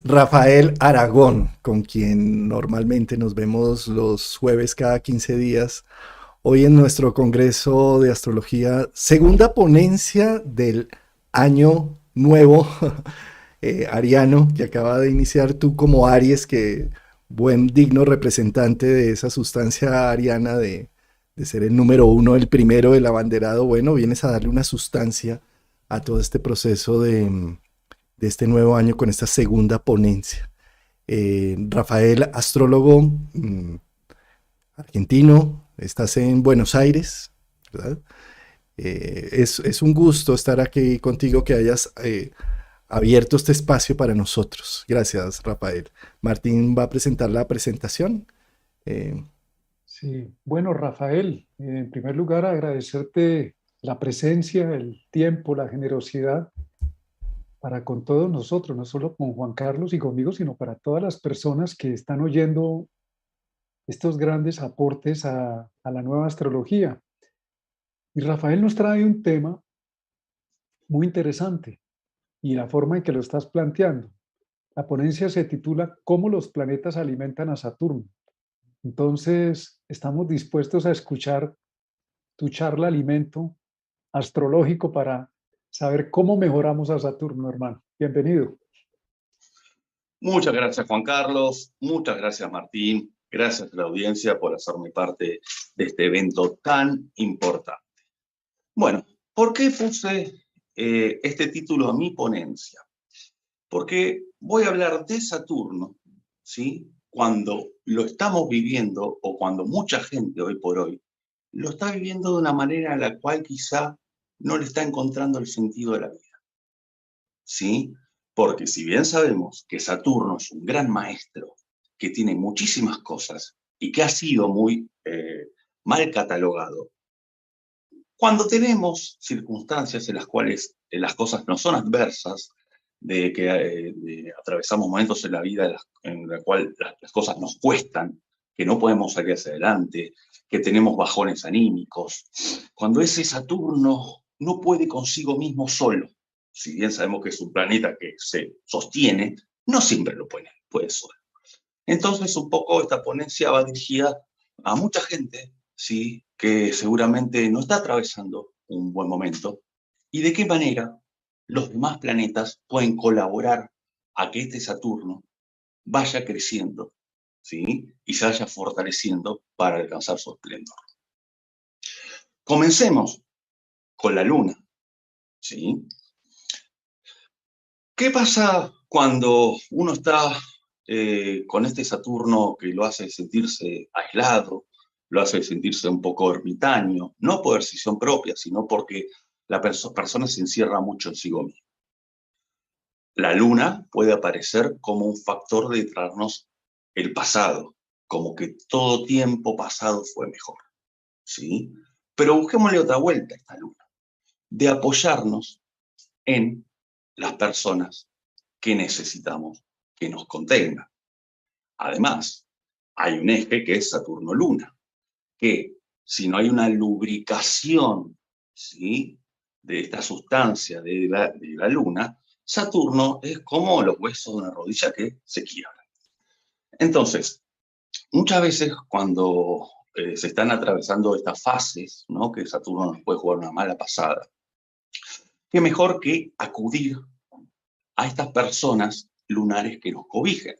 Rafael Aragón, con quien normalmente nos vemos los jueves cada 15 días. Hoy en nuestro Congreso de Astrología, segunda ponencia del año nuevo ariano que acaba de iniciar tú como Aries, que buen digno representante de esa sustancia ariana de ser el número uno, el primero del abanderado. Bueno, vienes a darle una sustancia a todo este proceso de este nuevo año con esta segunda ponencia. Rafael, astrólogo argentino, estás en Buenos Aires, ¿verdad? Es un gusto estar aquí contigo, que hayas abierto este espacio para nosotros. Gracias, Rafael. Martín va a presentar la presentación. Eh, Sí, bueno, Rafael, en primer lugar agradecerte la presencia, el tiempo, la generosidad para con todos nosotros, no solo con Juan Carlos y conmigo, sino para todas las personas que están oyendo estos grandes aportes a la nueva astrología. Y Rafael nos trae un tema muy interesante y la forma en que lo estás planteando. La ponencia se titula ¿Cómo los planetas alimentan a Saturno? Entonces, estamos dispuestos a escuchar tu charla alimento astrológico para saber cómo mejoramos a Saturno, hermano. Bienvenido. Muchas gracias, Juan Carlos. Muchas gracias, Martín. Gracias a la audiencia por hacerme parte de este evento tan importante. Bueno, ¿por qué puse este título a mi ponencia? Porque voy a hablar de Saturno, ¿sí? Cuando lo estamos viviendo, o cuando mucha gente hoy por hoy lo está viviendo de una manera en la cual quizá no le está encontrando el sentido de la vida, ¿sí? Porque si bien sabemos que Saturno es un gran maestro, que tiene muchísimas cosas y que ha sido muy mal catalogado, cuando tenemos circunstancias en las cuales las cosas no son adversas, de que atravesamos momentos en la vida en la cual las cosas nos cuestan, que no podemos salir hacia adelante, que tenemos bajones anímicos, cuando ese Saturno no puede consigo mismo solo, si bien sabemos que es un planeta que se sostiene, no siempre lo puede solo. Entonces, un poco esta ponencia va dirigida a mucha gente, ¿sí?, que seguramente no está atravesando un buen momento, y de qué manera los demás planetas pueden colaborar a que este Saturno vaya creciendo, ¿sí?, y se vaya fortaleciendo para alcanzar su esplendor. Comencemos con la Luna, ¿sí? ¿Qué pasa cuando uno está con este Saturno que lo hace sentirse aislado, lo hace sentirse un poco ermitaño, no por decisión propia, sino porque la persona se encierra mucho en sí misma? La Luna puede aparecer como un factor de traernos el pasado, como que todo tiempo pasado fue mejor, ¿sí? Pero busquémosle otra vuelta a esta Luna, de apoyarnos en las personas que necesitamos que nos contengan. Además, hay un eje que es Saturno-Luna, que si no hay una lubricación, ¿sí?, de esta sustancia de la Luna, Saturno es como los huesos de una rodilla que se quiebran. Entonces, muchas veces cuando se están atravesando estas fases, ¿no?, que Saturno nos puede jugar una mala pasada, qué mejor que acudir a estas personas lunares que nos cobijen.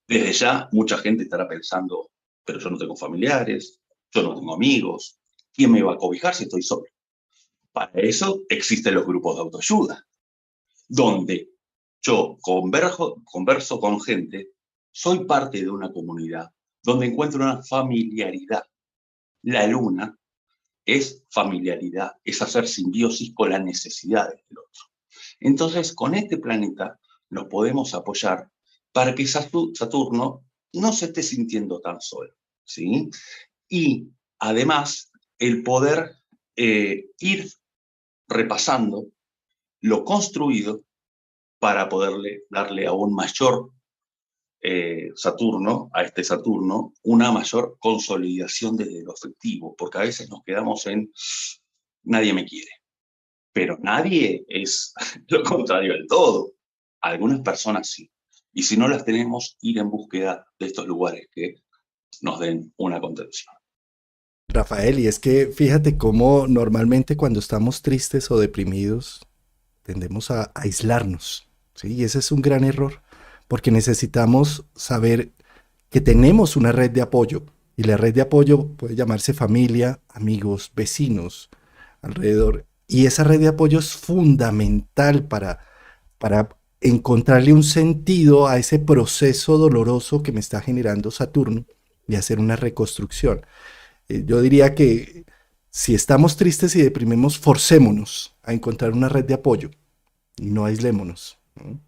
Desde ya, mucha gente estará pensando, pero yo no tengo familiares, yo no tengo amigos, ¿quién me va a cobijar si estoy solo? Para eso existen los grupos de autoayuda, donde yo converso con gente, soy parte de una comunidad, donde encuentro una familiaridad. La Luna es familiaridad, es hacer simbiosis con las necesidades del otro. Entonces, con este planeta nos podemos apoyar para que Saturno no se esté sintiendo tan solo, ¿sí? Y además, el poder ir repasando lo construido para poderle darle aún mayor Saturno, a este Saturno, una mayor consolidación desde lo afectivo, porque a veces nos quedamos en nadie me quiere, pero nadie es lo contrario del todo. Algunas personas sí. Y si no las tenemos, ir en búsqueda de estos lugares que nos den una contención. Rafael, y es que fíjate cómo normalmente cuando estamos tristes o deprimidos tendemos a aislarnos, ¿sí? Y ese es un gran error, porque necesitamos saber que tenemos una red de apoyo, y la red de apoyo puede llamarse familia, amigos, vecinos, alrededor. Y esa red de apoyo es fundamental para encontrarle un sentido a ese proceso doloroso que me está generando Saturno y hacer una reconstrucción. Yo diría que si estamos tristes y deprimimos, forcémonos a encontrar una red de apoyo y no aislémonos, ¿no?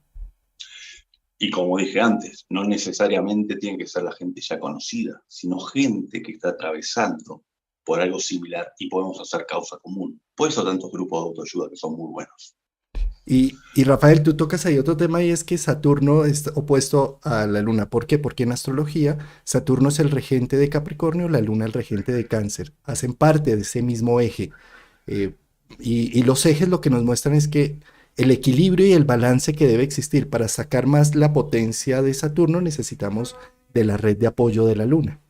Y como dije antes, no necesariamente tiene que ser la gente ya conocida, sino gente que está atravesando por algo similar y podemos hacer causa común. Por eso tantos grupos de autoayuda que son muy buenos. Y Rafael, tú tocas ahí otro tema y es que Saturno es opuesto a la Luna. ¿Por qué? Porque en astrología Saturno es el regente de Capricornio, la Luna el regente de Cáncer. Hacen parte de ese mismo eje. Eh, y los ejes lo que nos muestran es que el equilibrio y el balance que debe existir para sacar más la potencia de Saturno necesitamos de la red de apoyo de la Luna.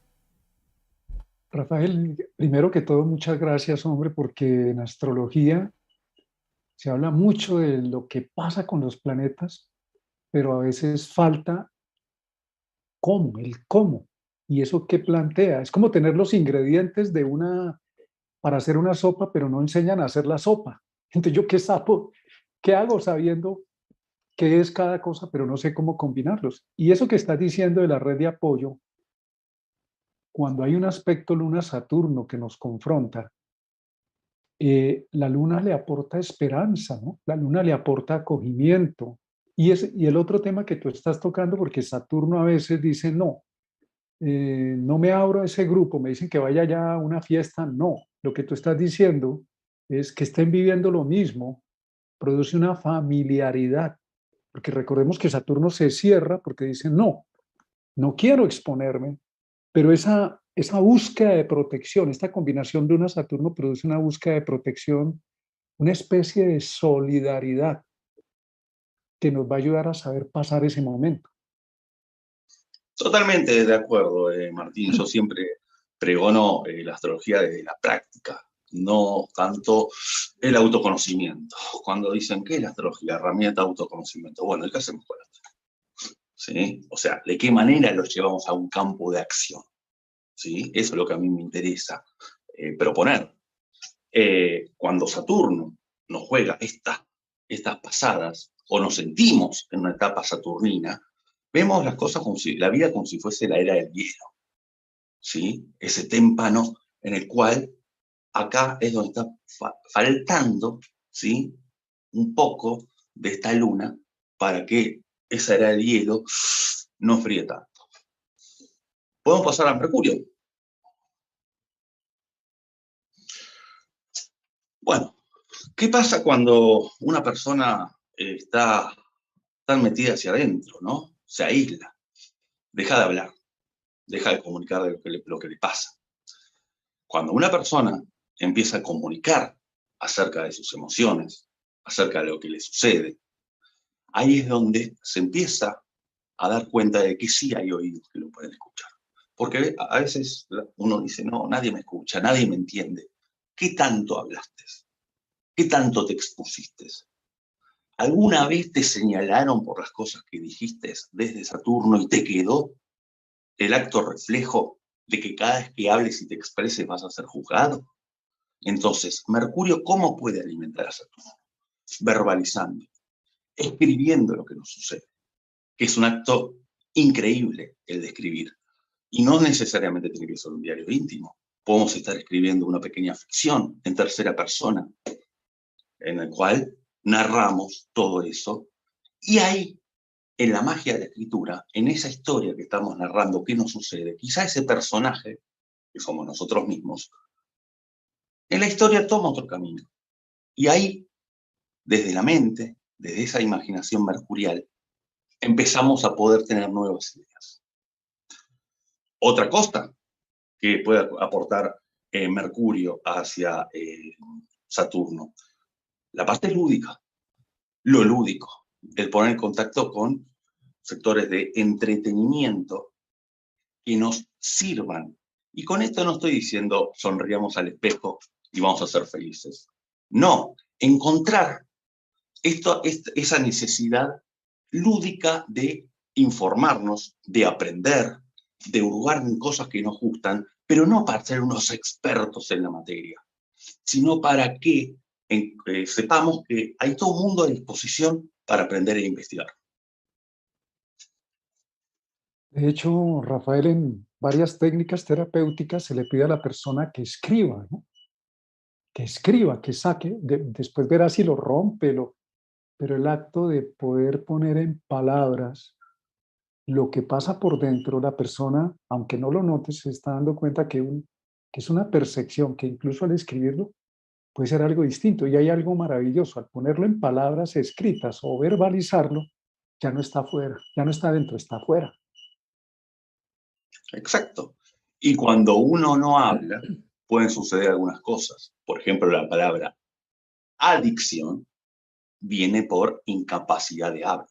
Rafael, primero que todo, muchas gracias, hombre, porque en astrología se habla mucho de lo que pasa con los planetas, pero a veces falta el cómo. ¿Y eso qué plantea? Es como tener los ingredientes para hacer una sopa, pero no enseñan a hacer la sopa. Entonces, ¿yo qué sapo? ¿Qué hago sabiendo qué es cada cosa, pero no sé cómo combinarlos? Y eso que estás diciendo de la red de apoyo, cuando hay un aspecto Luna-Saturno que nos confronta, la Luna le aporta esperanza, ¿no? La Luna le aporta acogimiento. Y el otro tema que tú estás tocando, porque Saturno a veces dice, no, no me abro a ese grupo, me dicen que vaya ya a una fiesta, no. Lo que tú estás diciendo es que estén viviendo lo mismo, produce una familiaridad, porque recordemos que Saturno se cierra porque dice, no, no quiero exponerme, pero esa búsqueda de protección, esta combinación de una Saturno produce una búsqueda de protección, una especie de solidaridad que nos va a ayudar a saber pasar ese momento. Totalmente de acuerdo, Martín. Yo siempre pregono la astrología desde la práctica, no tanto el autoconocimiento. Cuando dicen, ¿qué es la astrología? Herramienta de autoconocimiento. Bueno, ¿y qué hacemos con esto? ¿Sí? O sea, ¿de qué manera los llevamos a un campo de acción? ¿Sí? Eso es lo que a mí me interesa proponer. Cuando Saturno nos juega estas pasadas, o nos sentimos en una etapa saturnina, vemos las cosas la vida como si fuese la era del hielo, ¿sí? Ese témpano en el cual acá es donde está faltando, ¿sí? Un poco de esta luna para que esa era del hielo no fríe tanto. Podemos pasar a Mercurio. Bueno, ¿qué pasa cuando una persona está tan metida hacia adentro, ¿no? Se aísla, deja de hablar, deja de comunicar de lo que le pasa. Cuando una persona empieza a comunicar acerca de sus emociones, acerca de lo que le sucede, ahí es donde se empieza a dar cuenta de que sí hay oídos que lo pueden escuchar. Porque a veces uno dice, no, nadie me escucha, nadie me entiende. ¿Qué tanto hablaste? ¿Qué tanto te expusiste? ¿Alguna vez te señalaron por las cosas que dijiste desde Saturno y te quedó el acto reflejo de que cada vez que hables y te expreses vas a ser juzgado? Entonces, Mercurio, ¿cómo puede alimentar a Saturno? Verbalizando, escribiendo lo que nos sucede, que es un acto increíble el de escribir. Y no necesariamente tiene que ser un diario íntimo. Podemos estar escribiendo una pequeña ficción en tercera persona, en el cual narramos todo eso. Y ahí, en la magia de la escritura, en esa historia que estamos narrando, ¿qué nos sucede? Quizá ese personaje, que somos nosotros mismos, en la historia toma otro camino. Y ahí, desde la mente, desde esa imaginación mercurial, empezamos a poder tener nuevas ideas. Otra cosa que puede aportar Mercurio hacia Saturno, la parte lúdica, lo lúdico, el poner en contacto con sectores de entretenimiento que nos sirvan. Y con esto no estoy diciendo sonríamos al espejo y vamos a ser felices. No, encontrar esa necesidad lúdica de informarnos, de aprender, de hurgar en cosas que nos gustan, pero no para ser unos expertos en la materia, sino para que sepamos que hay todo un mundo a disposición para aprender e investigar. De hecho, Rafael, en varias técnicas terapéuticas se le pide a la persona que escriba, ¿no? Que escriba, que saque, después verá si lo rompe, pero el acto de poder poner en palabras lo que pasa por dentro, la persona, aunque no lo note, se está dando cuenta que es una percepción, que incluso al escribirlo puede ser algo distinto. Y hay algo maravilloso, al ponerlo en palabras escritas o verbalizarlo, ya no está afuera, ya no está dentro, está afuera. Exacto. Y cuando uno no habla, pueden suceder algunas cosas. Por ejemplo, la palabra adicción viene por incapacidad de habla,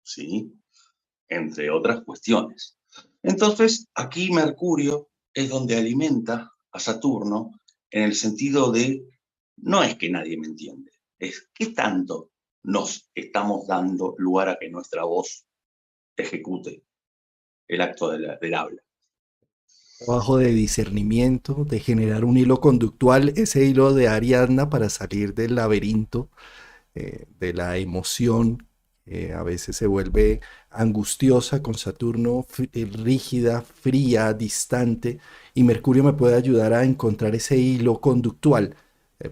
¿sí? Entre otras cuestiones. Entonces, aquí Mercurio es donde alimenta a Saturno en el sentido de, no es que nadie me entiende, es qué tanto nos estamos dando lugar a que nuestra voz ejecute el acto del habla. Trabajo de discernimiento, de generar un hilo conductual, ese hilo de Ariadna para salir del laberinto, de la emoción. A veces se vuelve angustiosa con Saturno, rígida, fría, distante, y Mercurio me puede ayudar a encontrar ese hilo conductual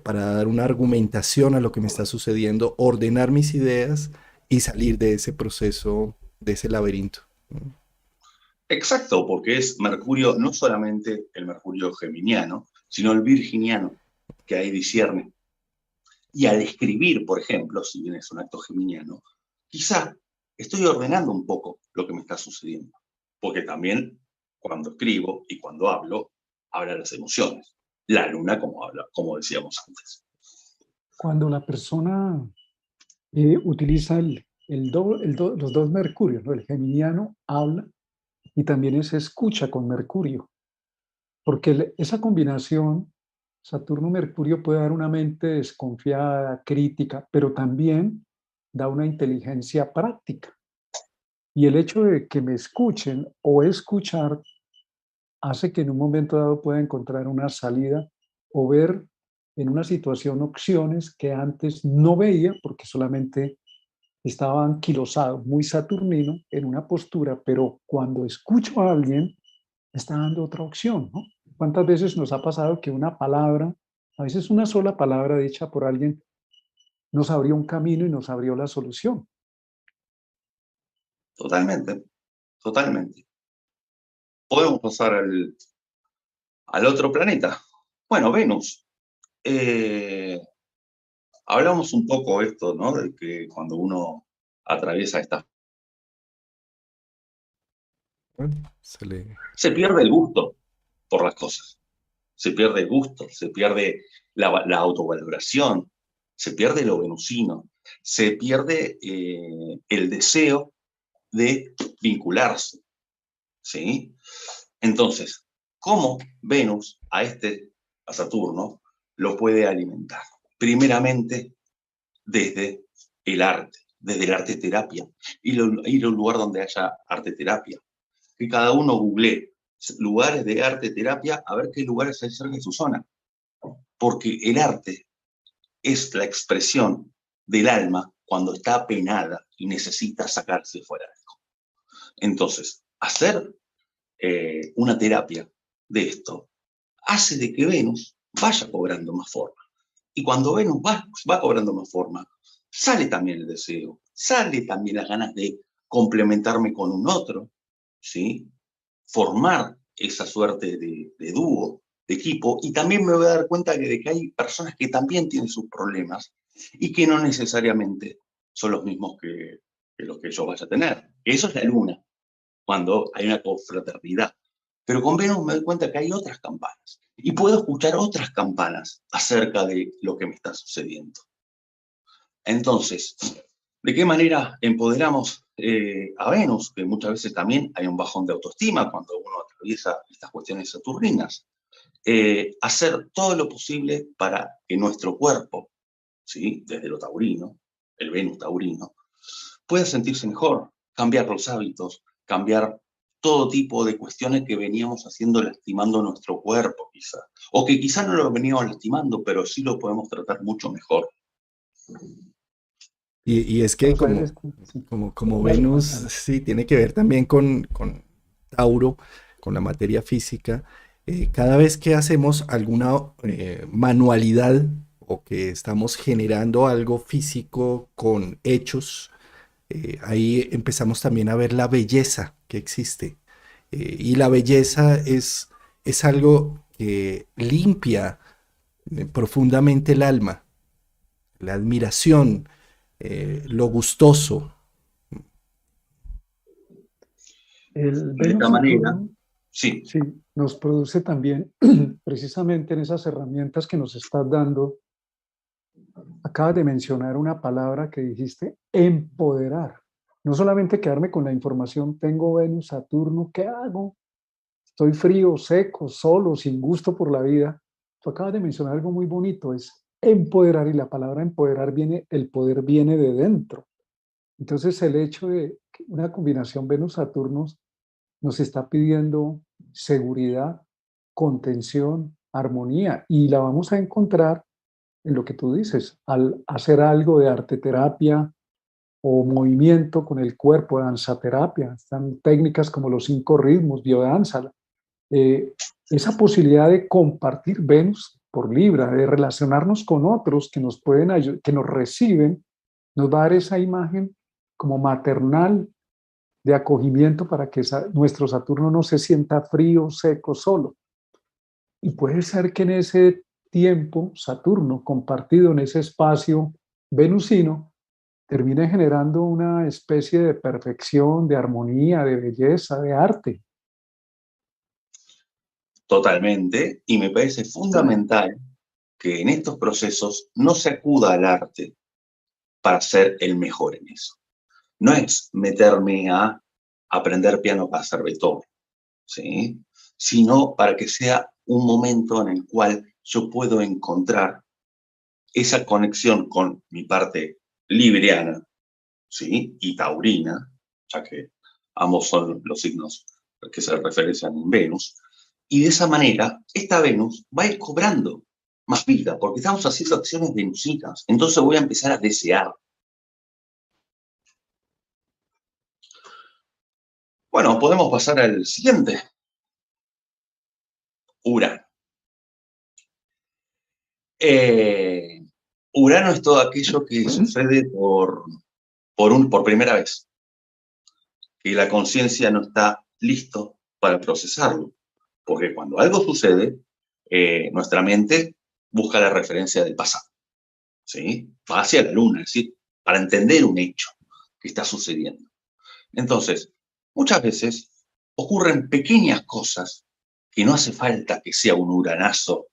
para dar una argumentación a lo que me está sucediendo, ordenar mis ideas y salir de ese proceso, de ese laberinto. Exacto, porque es Mercurio, no solamente el Mercurio geminiano, sino el virginiano, que ahí discierne. Y al escribir, por ejemplo, si bien es un acto geminiano, quizá estoy ordenando un poco lo que me está sucediendo. Porque también cuando escribo y cuando hablo, hablan las emociones. La luna, como decíamos antes. Cuando la persona utiliza los dos Mercurios, ¿no? El geminiano habla y también se escucha con Mercurio, porque esa combinación, Saturno-Mercurio, puede dar una mente desconfiada, crítica, pero también da una inteligencia práctica. Y el hecho de que me escuchen o escuchar hace que en un momento dado pueda encontrar una salida o ver en una situación opciones que antes no veía porque solamente estaba anquilosado, muy saturnino en una postura, pero cuando escucho a alguien está dando otra opción, ¿no? ¿Cuántas veces nos ha pasado que una palabra, a veces una sola palabra dicha por alguien, nos abrió un camino y nos abrió la solución? Totalmente, totalmente. Podemos pasar al otro planeta. Bueno, Venus. Hablamos un poco esto, ¿no? De que cuando uno atraviesa esta... Bueno, Se pierde el gusto por las cosas. Se pierde el gusto, se pierde la autovaloración, se pierde lo venusino, se pierde el deseo de vincularse, ¿sí? Entonces, ¿cómo Venus a Saturno, lo puede alimentar? Primeramente, desde el arte terapia, ir a un lugar donde haya arte terapia. Que cada uno googlee lugares de arte terapia a ver qué lugares hay cerca de su zona. Porque el arte es la expresión del alma cuando está apenada y necesita sacarse fuera de algo. Entonces, hacer una terapia de esto hace de que Venus vaya cobrando más forma. Y cuando Venus va cobrando más forma, sale también el deseo, sale también las ganas de complementarme con un otro, ¿sí? Formar esa suerte de dúo, de equipo, y también me voy a dar cuenta de que hay personas que también tienen sus problemas y que no necesariamente son los mismos que los que yo vaya a tener. Eso es la luna, cuando hay una confraternidad. Pero con Venus me doy cuenta que hay otras campanas y puedo escuchar otras campanas acerca de lo que me está sucediendo. Entonces, ¿de qué manera empoderamos a Venus, que muchas veces también hay un bajón de autoestima cuando uno atraviesa estas cuestiones saturninas. Hacer todo lo posible para que nuestro cuerpo, ¿sí?, desde lo taurino, el Venus taurino, pueda sentirse mejor, cambiar los hábitos, cambiar todo tipo de cuestiones que veníamos haciendo lastimando nuestro cuerpo, quizá. O que quizá no lo veníamos lastimando, pero sí lo podemos tratar mucho mejor. Y es que Rafael, sí, como claro, Venus, adelante. sí, tiene que ver también con Tauro, con la materia física. Cada vez que hacemos alguna manualidad o que estamos generando algo físico con hechos, ahí empezamos también a ver la belleza que existe. Y la belleza es algo que limpia profundamente el alma, la admiración, lo gustoso. El Y de esta manera, Venus-Saturno, sí, sí, nos produce también, precisamente en esas herramientas que nos estás dando, acabas de mencionar una palabra que dijiste, empoderar. No solamente quedarme con la información, tengo Venus, Saturno, ¿qué hago? Estoy frío, seco, solo, sin gusto por la vida. Tú acabas de mencionar algo muy bonito, es empoderar, y la palabra empoderar viene, el poder viene de dentro. Entonces el hecho de que una combinación Venus-Saturno nos está pidiendo seguridad, contención, armonía, y la vamos a encontrar en lo que tú dices, al hacer algo de arte terapia o movimiento con el cuerpo, danzaterapia, están técnicas como los 5 ritmos, biodanza, eh, esa posibilidad de compartir Venus por Libra, de relacionarnos con otros que nos pueden que nos reciben, nos va a dar esa imagen como maternal de acogimiento para que nuestro Saturno no se sienta frío, seco, solo. Y puede ser que en ese tiempo, Saturno compartido en ese espacio venusino, termine generando una especie de perfección, de armonía, de belleza, de arte. totalmente. Y me parece fundamental que en estos procesos no se acuda al arte para ser el mejor en eso. No es meterme a aprender piano para ser Beethoven, ¿sí?, sino para que sea un momento en el cual yo puedo encontrar esa conexión con mi parte libriana, ¿sí?, y taurina, ya que ambos son los signos que se referencian en Venus, y de esa manera esta Venus va a ir cobrando más vida, porque estamos haciendo acciones venusinas, entonces voy a empezar a desear. Bueno, podemos pasar al siguiente, Urano. Urano es todo aquello que sucede por primera vez, que la conciencia no está listo para procesarlo, porque cuando algo sucede, nuestra mente busca la referencia del pasado, ¿sí?, va hacia la luna, es decir, para entender un hecho que está sucediendo. Entonces, muchas veces ocurren pequeñas cosas que no hace falta que sea un uranazo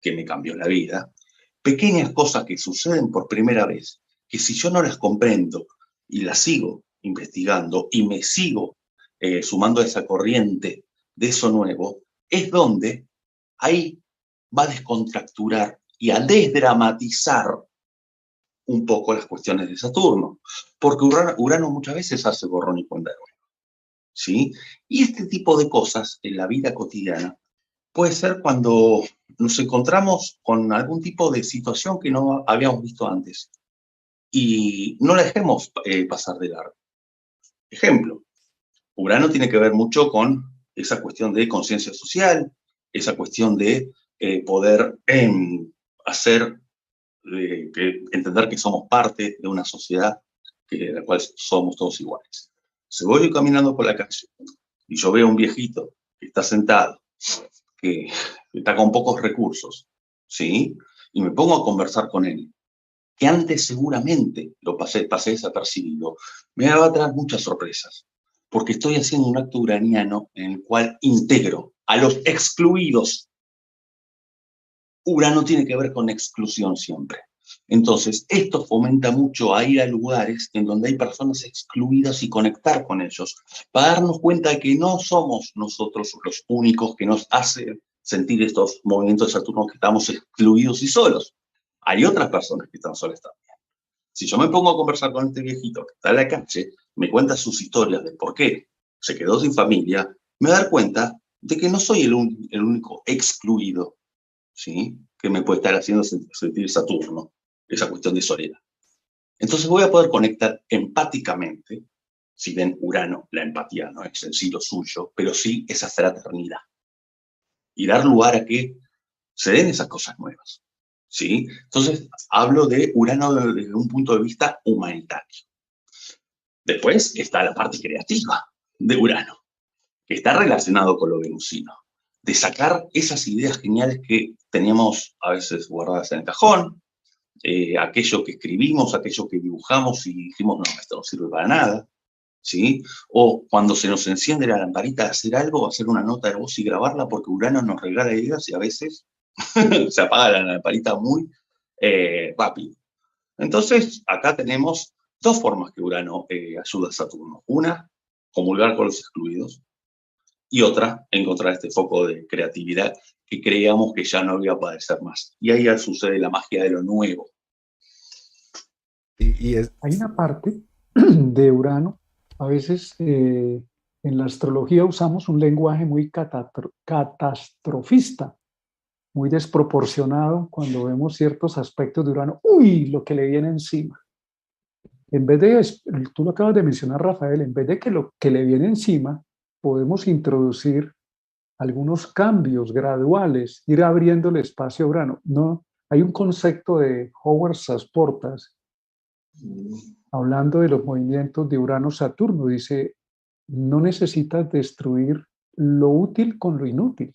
que me cambió la vida, pequeñas cosas que suceden por primera vez, que si yo no las comprendo y las sigo investigando y me sigo sumando a esa corriente de eso nuevo, es donde ahí va a descontracturar y a desdramatizar un poco las cuestiones de Saturno, porque Urano muchas veces hace borrón y cuenta nueva, ¿sí? Y este tipo de cosas en la vida cotidiana puede ser cuando nos encontramos con algún tipo de situación que no habíamos visto antes y no la dejemos pasar de largo. Ejemplo, Urano tiene que ver mucho con esa cuestión de conciencia social, esa cuestión de poder hacer, entender que somos parte de una sociedad en la cual somos todos iguales. Si voy caminando por la calle y yo veo a un viejito que está sentado, que está con pocos recursos, ¿sí?, y me pongo a conversar con él, que antes seguramente lo pasé desapercibido, me va a traer muchas sorpresas, porque estoy haciendo un acto uraniano en el cual integro a los excluidos. Urano tiene que ver con exclusión siempre. Entonces, esto fomenta mucho a ir a lugares en donde hay personas excluidas y conectar con ellos, para darnos cuenta de que no somos nosotros los únicos que nos hacen sentir estos movimientos de Saturno, que estamos excluidos y solos. Hay otras personas que están solas también. Si yo me pongo a conversar con este viejito que está en la calle, me cuenta sus historias de por qué se quedó sin familia, me voy a dar cuenta de que no soy el único excluido, ¿sí?, que me puede estar haciendo sentir Saturno, esa cuestión de soledad. Entonces voy a poder conectar empáticamente, si ven Urano, la empatía no es en sí lo suyo, pero sí esa fraternidad. Y dar lugar a que se den esas cosas nuevas, ¿sí? Entonces hablo de Urano desde un punto de vista humanitario. Después está la parte creativa de Urano, que está relacionado con lo venusino, de sacar esas ideas geniales que teníamos a veces guardadas en el cajón, aquello que escribimos, aquello que dibujamos y dijimos, no, esto no sirve para nada, ¿sí? O cuando se nos enciende la lamparita de hacer algo, hacer una nota de voz y grabarla, porque Urano nos regala ideas y a veces se apaga la lamparita muy rápido. Entonces, acá tenemos dos formas que Urano ayuda a Saturno. Una, comulgar con los excluidos, y otra, encontrar este foco de creatividad que creíamos que ya no iba a poder ser más. Y ahí ya sucede la magia de lo nuevo. Hay una parte de Urano, a veces en la astrología usamos un lenguaje muy catastrofista, muy desproporcionado cuando vemos ciertos aspectos de Urano. ¡Uy! Lo que le viene encima. En vez de, tú lo acabas de mencionar, Rafael, en vez de que lo que le viene encima, podemos introducir algunos cambios graduales, ir abriendo el espacio a Urano. No, hay un concepto de Howard Sasportas, hablando de los movimientos de Urano-Saturno, dice, no necesitas destruir lo útil con lo inútil.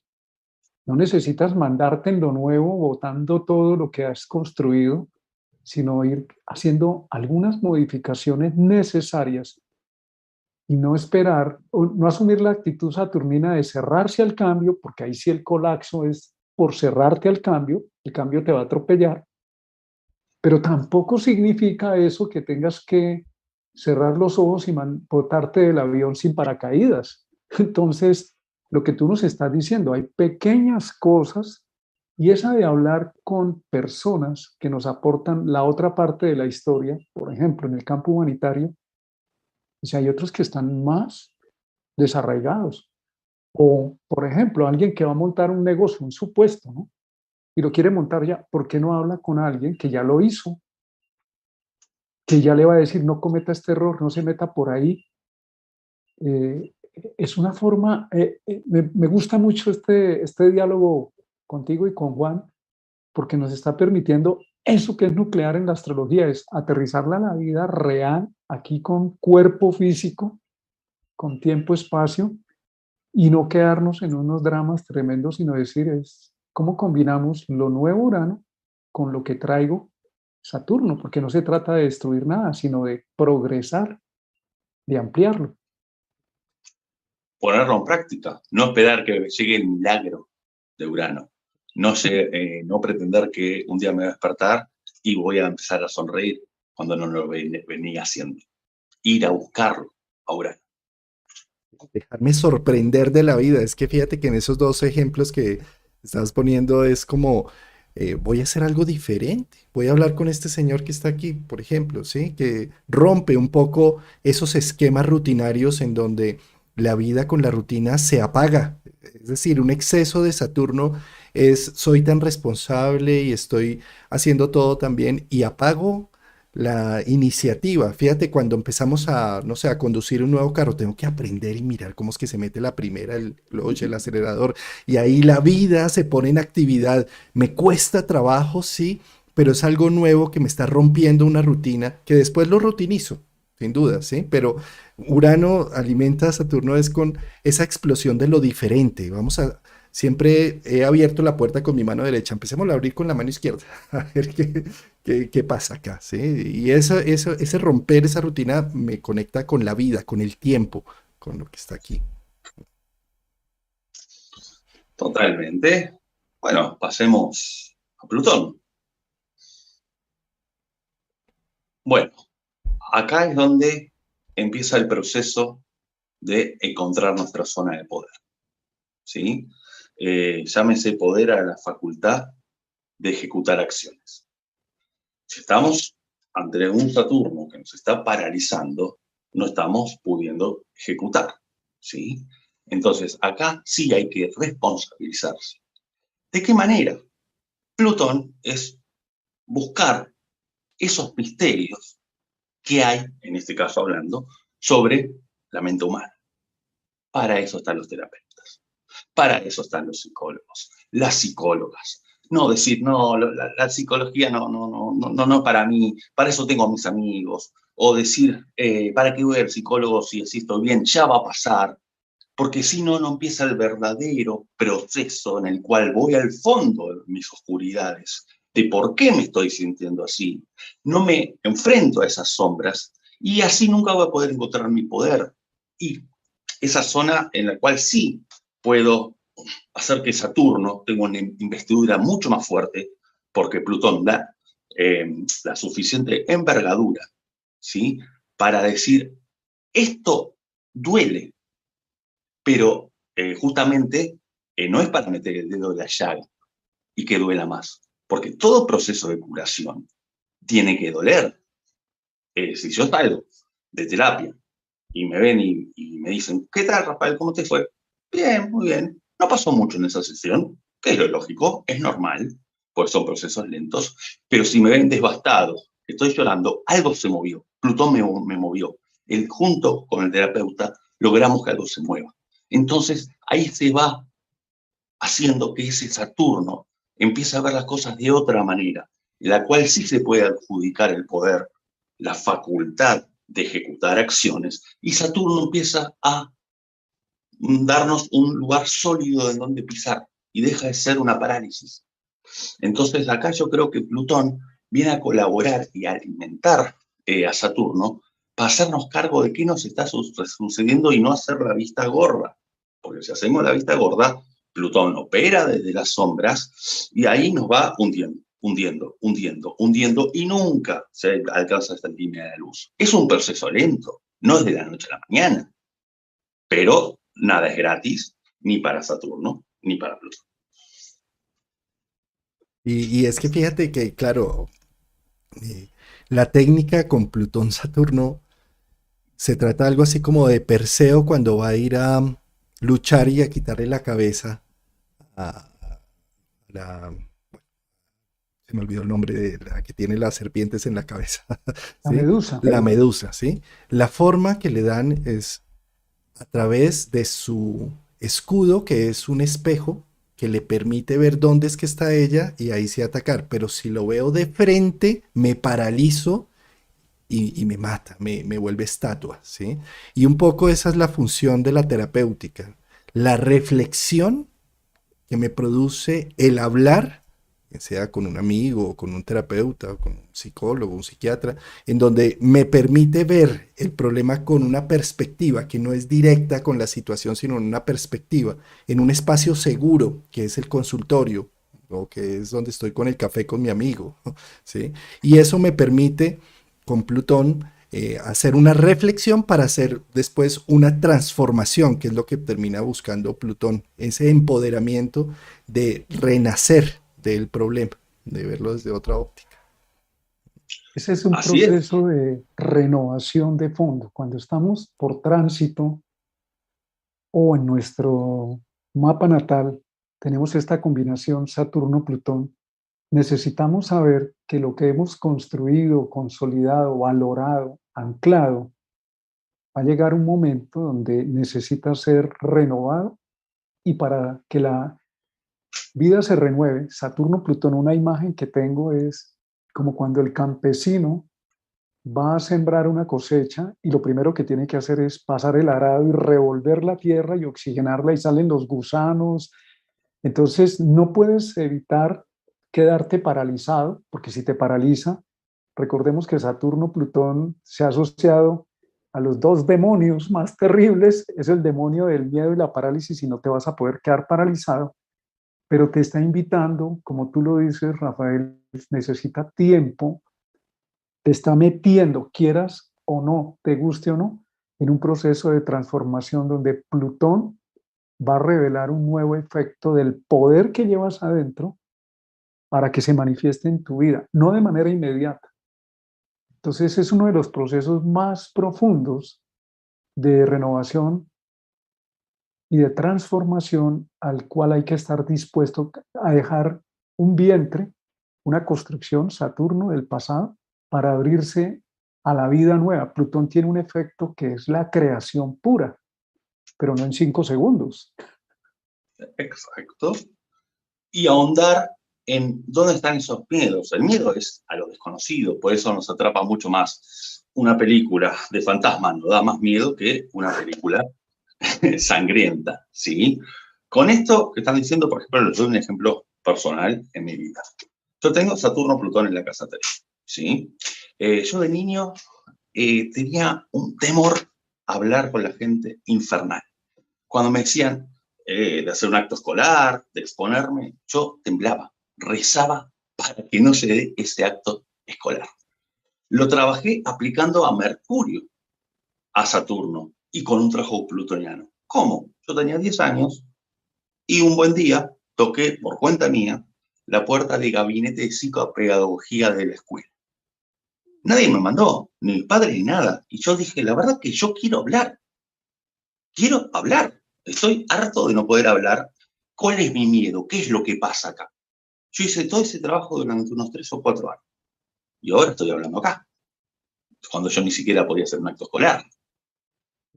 No necesitas mandarte en lo nuevo, botando todo lo que has construido, sino ir haciendo algunas modificaciones necesarias y no esperar, o no asumir la actitud saturnina de cerrarse al cambio, porque ahí sí el colapso es por cerrarte al cambio, el cambio te va a atropellar, pero tampoco significa eso que tengas que cerrar los ojos y botarte del avión sin paracaídas. Entonces, lo que tú nos estás diciendo, hay pequeñas cosas y esa de hablar con personas que nos aportan la otra parte de la historia, por ejemplo, en el campo humanitario, si hay otros que están más desarraigados. O, por ejemplo, alguien que va a montar un negocio, un supuesto, ¿no? Y lo quiere montar ya, ¿por qué no habla con alguien que ya lo hizo? Que ya le va a decir, no cometa este error, no se meta por ahí. Es una forma, me gusta mucho este diálogo contigo y con Juan, porque nos está permitiendo eso que es nuclear en la astrología, es aterrizarla a la vida real, aquí con cuerpo físico, con tiempo, espacio, y no quedarnos en unos dramas tremendos, sino decir, es cómo combinamos lo nuevo Urano con lo que traigo Saturno, porque no se trata de destruir nada, sino de progresar, de ampliarlo. Ponerlo en práctica, no esperar que llegue el milagro de Urano, no pretender que un día me voy a despertar y voy a empezar a sonreír cuando no lo venía haciendo. Ir a buscarlo a Urano. Dejarme sorprender de la vida. Es que fíjate que en esos dos ejemplos que estás poniendo es como, voy a hacer algo diferente. Voy a hablar con este señor que está aquí, por ejemplo, ¿sí? Que rompe un poco esos esquemas rutinarios en donde la vida con la rutina se apaga. Es decir, un exceso de Saturno es, soy tan responsable y estoy haciendo todo tan bien y apago la iniciativa. Fíjate, cuando empezamos a, no sé, a conducir un nuevo carro, tengo que aprender y mirar cómo es que se mete la primera, el clutch, el acelerador, y ahí la vida se pone en actividad. Me cuesta trabajo, sí, pero es algo nuevo que me está rompiendo una rutina que después lo rutinizo, sin duda, sí, pero Urano alimenta a Saturno es con esa explosión de lo diferente. Vamos a, siempre he abierto la puerta con mi mano derecha, empecemos a abrir con la mano izquierda, a ver qué pasa acá, ¿sí? Y ese romper esa rutina me conecta con la vida, con el tiempo, con lo que está aquí. Totalmente. Bueno, pasemos a Plutón. Bueno, acá es donde empieza el proceso de encontrar nuestra zona de poder, ¿sí? Llámese poder a la facultad de ejecutar acciones. Si estamos ante un Saturno que nos está paralizando, no estamos pudiendo ejecutar, ¿sí? Entonces, acá sí hay que responsabilizarse. ¿De qué manera? Plutón es buscar esos misterios que hay, en este caso hablando, sobre la mente humana. Para eso están los terapeutas, para eso están los psicólogos, las psicólogas. No decir, no, la psicología no para mí, para eso tengo a mis amigos. O decir, ¿para qué voy al psicólogo si así estoy bien? Ya va a pasar. Porque si no, no empieza el verdadero proceso en el cual voy al fondo de mis oscuridades, de por qué me estoy sintiendo así. No me enfrento a esas sombras y así nunca voy a poder encontrar mi poder. Y esa zona en la cual sí puedo hacer que Saturno tenga una investidura mucho más fuerte, porque Plutón da la suficiente envergadura, ¿sí? Para decir, esto duele, pero justamente no es para meter el dedo en la llaga y que duela más, porque todo proceso de curación tiene que doler. Si yo salgo de terapia y me ven y me dicen, ¿qué tal, Rafael? ¿Cómo te fue? Bien, muy bien. No pasó mucho en esa sesión, que es lo lógico, es normal, pues son procesos lentos, pero si me ven devastado, estoy llorando, algo se movió, Plutón me movió. Junto con el terapeuta logramos que algo se mueva. Entonces, ahí se va haciendo que ese Saturno empiece a ver las cosas de otra manera, en la cual sí se puede adjudicar el poder, la facultad de ejecutar acciones, y Saturno empieza a darnos un lugar sólido en donde pisar y deja de ser una parálisis. Entonces acá yo creo que Plutón viene a colaborar y a alimentar a Saturno para hacernos cargo de qué nos está sucediendo y no hacer la vista gorda. Porque si hacemos la vista gorda, Plutón opera desde las sombras y ahí nos va hundiendo, hundiendo, hundiendo, hundiendo y nunca se alcanza esta línea de luz. Es un proceso lento, no es de la noche a la mañana, pero nada es gratis, ni para Saturno, ni para Plutón. Y es que fíjate que, claro, eh, la técnica con Plutón-Saturno se trata de algo así como de Perseo cuando va a ir a luchar y a quitarle la cabeza a la... Se me olvidó el nombre de la que tiene las serpientes en la cabeza, La ¿sí? medusa. La medusa, ¿sí? La forma que le dan es a través de su escudo, que es un espejo que le permite ver dónde es que está ella y ahí sí atacar. Pero si lo veo de frente, me paralizo y me mata, me vuelve estatua, ¿sí? Y un poco esa es la función de la terapéutica. La reflexión que me produce el hablar, sea con un amigo, con un terapeuta, con un psicólogo, un psiquiatra, en donde me permite ver el problema con una perspectiva que no es directa con la situación, sino en una perspectiva, en un espacio seguro, que es el consultorio, o que es donde estoy con el café con mi amigo, ¿sí? Y eso me permite, con Plutón, hacer una reflexión para hacer después una transformación, que es lo que termina buscando Plutón, ese empoderamiento de renacer del problema, de verlo desde otra óptica. Ese es un Así es. proceso de renovación de fondo. Cuando estamos por tránsito o en nuestro mapa natal tenemos esta combinación Saturno-Plutón, necesitamos saber que lo que hemos construido, consolidado, valorado, anclado, va a llegar un momento donde necesita ser renovado y para que la vida se renueve, Saturno-Plutón, una imagen que tengo es como cuando el campesino va a sembrar una cosecha y lo primero que tiene que hacer es pasar el arado y revolver la tierra y oxigenarla y salen los gusanos. Entonces no puedes evitar quedarte paralizado, porque si te paraliza, recordemos que Saturno-Plutón se ha asociado a los dos demonios más terribles, es el demonio del miedo y la parálisis y no te vas a poder quedar paralizado, pero te está invitando, como tú lo dices, Rafael, necesita tiempo te está metiendo, quieras o no, te guste o no, en un proceso de transformación donde Plutón va a revelar un nuevo efecto del poder que llevas adentro para que se manifieste en tu vida, no de manera inmediata. Entonces es uno de los procesos más profundos de renovación y de transformación al cual hay que estar dispuesto a dejar un vientre, una construcción, Saturno del pasado, para abrirse a la vida nueva. Plutón tiene un efecto que es la creación pura, pero no en 5 segundos. Exacto. Y ahondar en dónde están esos miedos. El miedo es a lo desconocido, por eso nos atrapa mucho más. Una película de fantasmas nos da más miedo que una película sangrienta, ¿sí? Con esto que están diciendo, por ejemplo, les doy un ejemplo personal en mi vida. Yo tengo Saturno-Plutón en la casa 3, ¿sí? Yo de niño tenía un temor a hablar con la gente infernal. Cuando me decían de hacer un acto escolar, de exponerme, yo temblaba, rezaba para que no se dé ese acto escolar. Lo trabajé aplicando a Mercurio, a Saturno y con un trabajo plutoniano. ¿Cómo? Yo tenía 10 años y un buen día toqué por cuenta mía la puerta del gabinete de psicopedagogía de la escuela. Nadie me mandó, ni mis padres ni nada. Y yo dije, la verdad que yo quiero hablar. Quiero hablar. Estoy harto de no poder hablar. ¿Cuál es mi miedo? ¿Qué es lo que pasa acá? Yo hice todo ese trabajo durante unos 3 o 4 años. Y ahora estoy hablando acá, cuando yo ni siquiera podía hacer un acto escolar.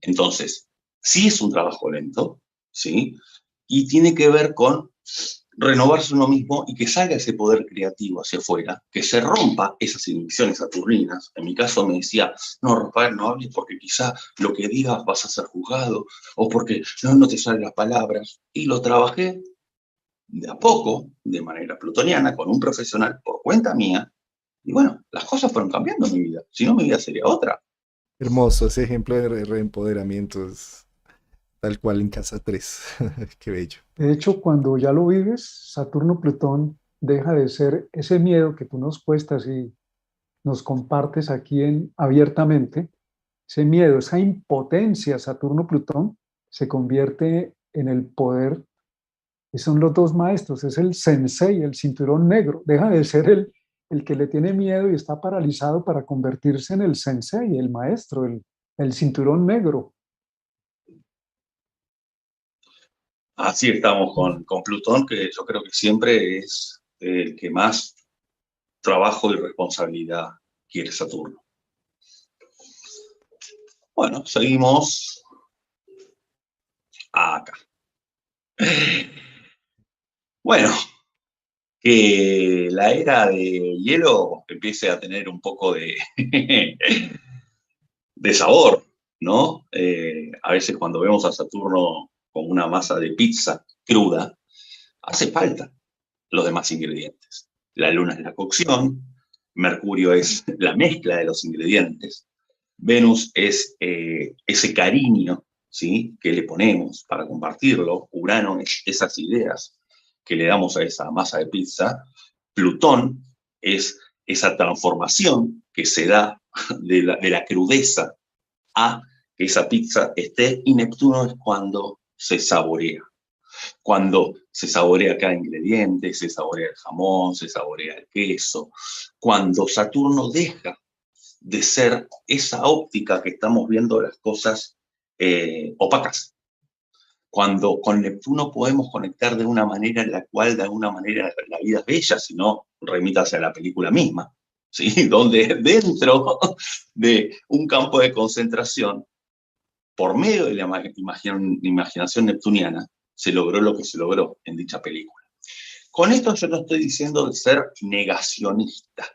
Entonces, sí es un trabajo lento, ¿sí? Y tiene que ver con renovarse uno mismo y que salga ese poder creativo hacia afuera, que se rompa esas inhibiciones saturninas. En mi caso me decía, no, Rafael, no hables porque quizá lo que digas vas a ser juzgado o porque no te salen las palabras. Y lo trabajé de a poco, de manera plutoniana, con un profesional por cuenta mía. Y bueno, las cosas fueron cambiando en mi vida. Si no, mi vida sería otra. Hermoso, ese ejemplo de reempoderamiento es tal cual en casa 3. Qué bello. De hecho, cuando ya lo vives, Saturno-Plutón deja de ser ese miedo que tú nos cuestas y nos compartes aquí abiertamente. Ese miedo, esa impotencia Saturno-Plutón se convierte en el poder. Y son los dos maestros, es el sensei, el cinturón negro. Deja de ser el que le tiene miedo y está paralizado para convertirse en el sensei, el maestro, el cinturón negro. Así estamos con Plutón, que yo creo que siempre es el que más trabajo y responsabilidad quiere Saturno. Bueno, seguimos acá. Bueno, que la era de hielo empiece a tener un poco de, de sabor, ¿no? A veces cuando vemos a Saturno como una masa de pizza cruda, hace falta los demás ingredientes. La luna es la cocción, Mercurio es la mezcla de los ingredientes, Venus es ese cariño, ¿sí?, que le ponemos para compartirlo, Urano es esas ideas que le damos a esa masa de pizza, Plutón es esa transformación que se da de la crudeza a que esa pizza esté, y Neptuno es cuando se saborea. Cuando se saborea cada ingrediente, se saborea el jamón, se saborea el queso. Cuando Saturno deja de ser esa óptica que estamos viendo las cosas opacas. Cuando con Neptuno podemos conectar de una manera en la cual de alguna manera la vida es bella, si no, remítase a la película misma, ¿sí? Donde dentro de un campo de concentración, por medio de la imaginación neptuniana, se logró lo que se logró en dicha película. Con esto yo no estoy diciendo de ser negacionista,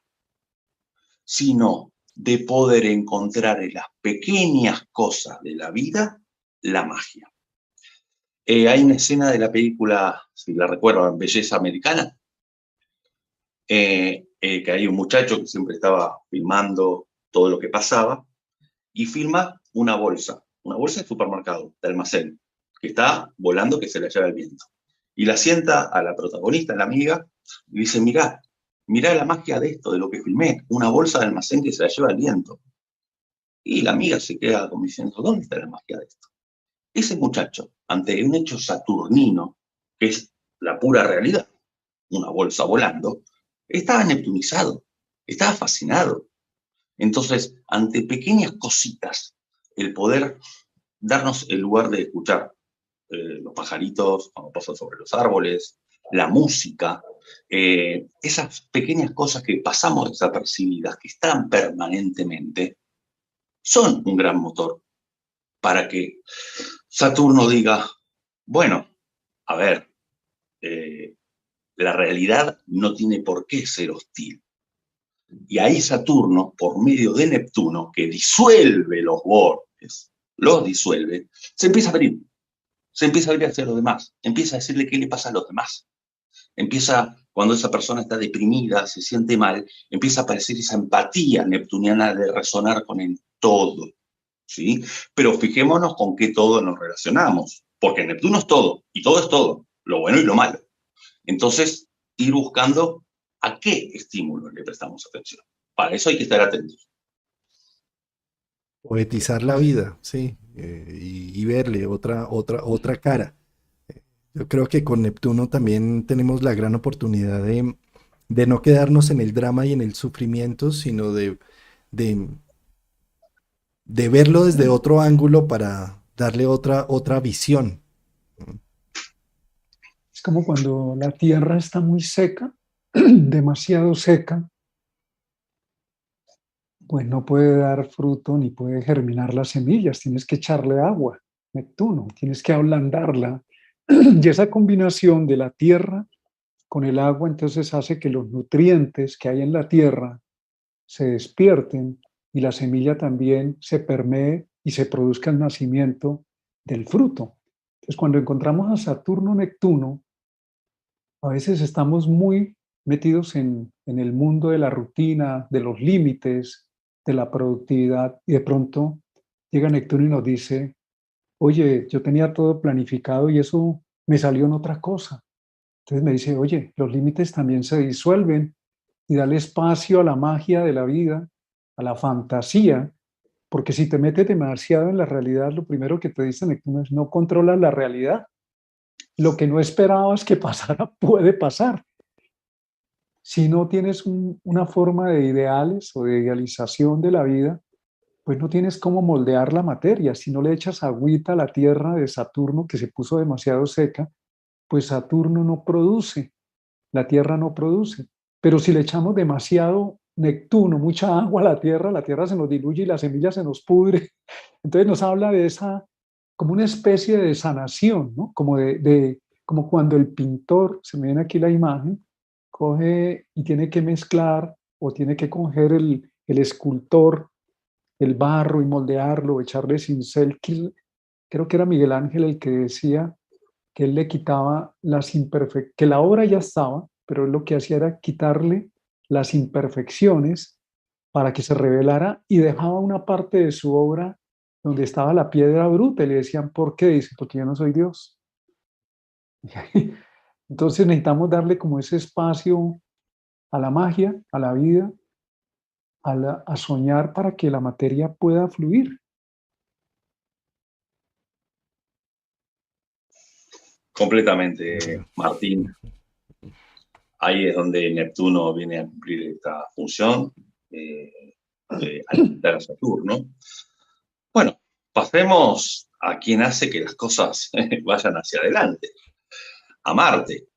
sino de poder encontrar en las pequeñas cosas de la vida la magia. Hay una escena de la película, si la recuerdan, Belleza Americana, que hay un muchacho que siempre estaba filmando todo lo que pasaba y filma una bolsa de supermercado, de almacén, que está volando, que se la lleva el viento. Y la sienta a la protagonista, a la amiga, y dice, mirá, mirá la magia de esto, de lo que filmé, una bolsa de almacén que se la lleva el viento. Y la amiga se queda como diciendo, ¿dónde está la magia de esto? Ese muchacho, ante un hecho saturnino, que es la pura realidad, una bolsa volando, estaba neptunizado, estaba fascinado. Entonces, ante pequeñas cositas, el poder darnos el lugar de escuchar los pajaritos cuando pasan sobre los árboles, la música, esas pequeñas cosas que pasamos desapercibidas, que están permanentemente, son un gran motor para que Saturno diga, bueno, a ver, la realidad no tiene por qué ser hostil. Y ahí Saturno, por medio de Neptuno, que disuelve los bordes, los disuelve, se empieza a abrir. Se empieza a abrir hacia los demás. Empieza a decirle qué le pasa a los demás. Empieza, cuando esa persona está deprimida, se siente mal, empieza a aparecer esa empatía neptuniana de resonar con el todo. ¿Sí? Pero fijémonos con qué todo nos relacionamos. Porque Neptuno es todo, y todo es todo, lo bueno y lo malo. Entonces, ir buscando a qué estímulos le prestamos atención. Para eso hay que estar atentos. Poetizar la vida, sí, y verle otra cara. Yo creo que con Neptuno también tenemos la gran oportunidad de no quedarnos en el drama y en el sufrimiento, sino de, de verlo desde otro ángulo para darle otra visión. Es como cuando la tierra está muy seca, demasiado seca, pues no puede dar fruto ni puede germinar las semillas, tienes que echarle agua, Neptuno, tienes que ablandarla. Y esa combinación de la tierra con el agua entonces hace que los nutrientes que hay en la tierra se despierten y la semilla también se permee y se produzca el nacimiento del fruto. Entonces, cuando encontramos a Saturno, Neptuno, a veces estamos muy metidos en el mundo de la rutina, de los límites, de la productividad, y de pronto llega Neptuno y nos dice, oye, yo tenía todo planificado y eso me salió en otra cosa. Entonces me dice, oye, los límites también se disuelven y dale espacio a la magia de la vida, a la fantasía, porque si te metes demasiado en la realidad, lo primero que te dicen es no controlas la realidad. Lo que no esperabas que pasara puede pasar. Si no tienes una forma de ideales o de idealización de la vida, pues no tienes cómo moldear la materia. Si no le echas agüita a la tierra de Saturno, que se puso demasiado seca, pues Saturno no produce, la tierra no produce. Pero si le echamos demasiado Neptuno, mucha agua a la tierra se nos diluye y la semilla se nos pudre. Entonces nos habla de esa, como una especie de sanación, ¿no? Como cuando el pintor, se me viene aquí la imagen, coge y tiene que mezclar o tiene que coger el escultor, el barro y moldearlo, echarle cincel. Creo que era Miguel Ángel el que decía que él le quitaba las imperfecciones, que la obra ya estaba, pero él lo que hacía era quitarle las imperfecciones para que se revelara y dejaba una parte de su obra donde estaba la piedra bruta y le decían, ¿por qué? Dice, porque yo no soy Dios. Entonces necesitamos darle como ese espacio a la magia, a la vida, a soñar para que la materia pueda fluir. Completamente, Martín. Ahí es donde Neptuno viene a cumplir esta función, de alimentar a Saturno. Bueno, pasemos a quien hace que las cosas vayan hacia adelante, a Marte.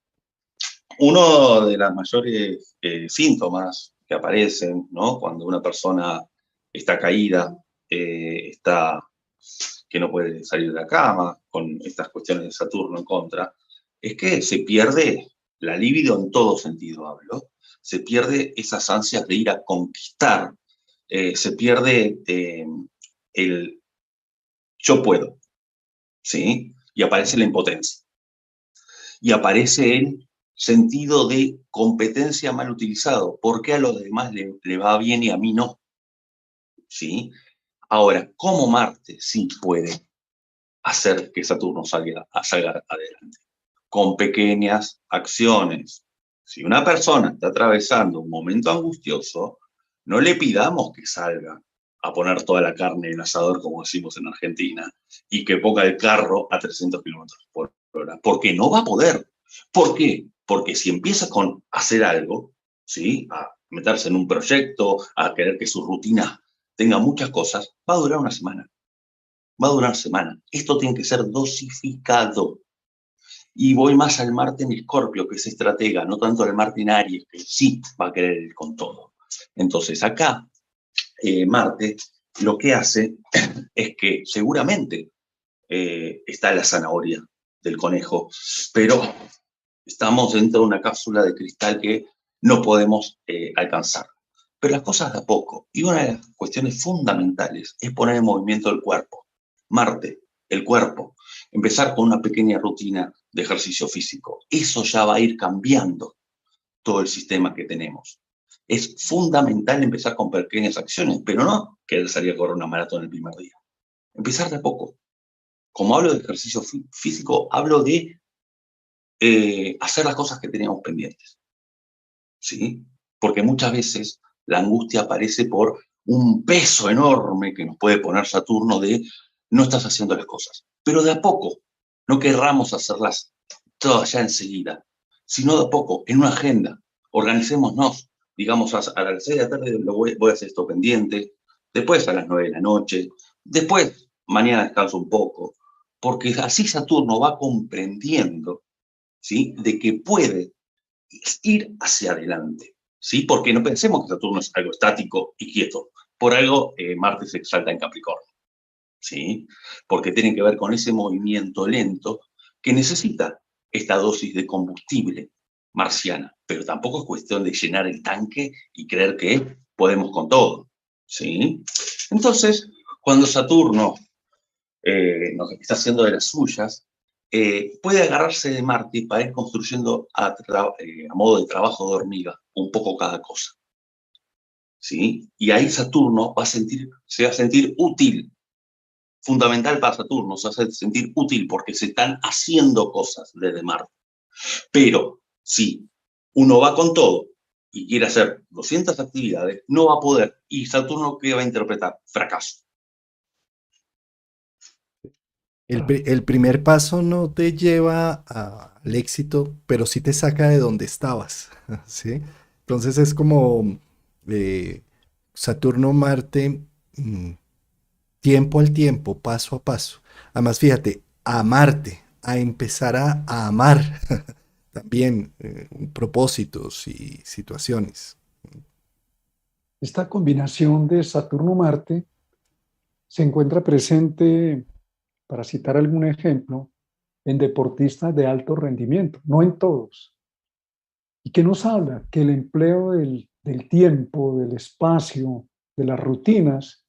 Uno de los mayores síntomas que aparecen, ¿no? Cuando una persona está caída, está que no puede salir de la cama, con estas cuestiones de Saturno en contra, es que se pierde la libido en todo sentido, hablo. Se pierde esas ansias de ir a conquistar, se pierde el yo puedo, ¿sí? Y aparece la impotencia. Y aparece el sentido de competencia mal utilizado. ¿Por qué a los demás le va bien y a mí no? ¿Sí? Ahora, ¿cómo Marte sí puede hacer que Saturno salga adelante? Con pequeñas acciones. Si una persona está atravesando un momento angustioso, no le pidamos que salga a poner toda la carne en el asador, como decimos en Argentina, y que ponga el carro a 300 kilómetros por hora, porque no va a poder. ¿Por qué? Porque si empieza con hacer algo, ¿sí? A meterse en un proyecto, a querer que su rutina tenga muchas cosas, va a durar una semana. Va a durar semana. Esto tiene que ser dosificado. Y voy más al Marte en Escorpio, que es estratega, no tanto al Marte en Aries, que sí va a querer ir con todo. Entonces acá, Marte lo que hace es que seguramente está la zanahoria del conejo, pero estamos dentro de una cápsula de cristal que no podemos alcanzar. Pero las cosas de a poco. Y una de las cuestiones fundamentales es poner en movimiento el cuerpo. Marte, el cuerpo. Empezar con una pequeña rutina de ejercicio físico. Eso ya va a ir cambiando todo el sistema que tenemos. Es fundamental empezar con pequeñas acciones, pero no querer salir a correr una maratón el primer día. Empezar de a poco. Como hablo de ejercicio físico, hablo de hacer las cosas que teníamos pendientes. ¿Sí? Porque muchas veces la angustia aparece por un peso enorme que nos puede poner Saturno de no estás haciendo las cosas. Pero de a poco, no querramos hacerlas todas ya enseguida, sino de a poco, en una agenda. Organicémonos, digamos, a las 6 de la tarde voy a hacer esto pendiente, después a las 9 de la noche, después mañana descanso un poco, porque así Saturno va comprendiendo, ¿sí?, de que puede ir hacia adelante, ¿sí? Porque no pensemos que Saturno es algo estático y quieto. Por algo Marte se exalta en Capricornio, ¿sí? Porque tiene que ver con ese movimiento lento que necesita esta dosis de combustible marciana. Pero tampoco es cuestión de llenar el tanque y creer que podemos con todo, ¿sí? Entonces, cuando Saturno nos está haciendo de las suyas, puede agarrarse de Marte para ir construyendo a modo de trabajo de hormiga un poco cada cosa. ¿Sí? Y ahí Saturno se va a sentir útil. Fundamental para Saturno, se va a sentir útil porque se están haciendo cosas desde Marte. Pero si uno va con todo y quiere hacer 200 actividades, no va a poder. Y Saturno, ¿qué va a interpretar? Fracaso. El primer paso no te lleva al éxito, pero sí te saca de donde estabas, ¿sí? Entonces es como eh, Saturno, Marte, tiempo al tiempo, paso a paso. Además, fíjate, amarte, a empezar a amar también propósitos y situaciones. Esta combinación de Saturno-Marte se encuentra presente, para citar algún ejemplo, en deportistas de alto rendimiento, no en todos. ¿Y qué nos habla? Que el empleo del tiempo, del espacio, de las rutinas,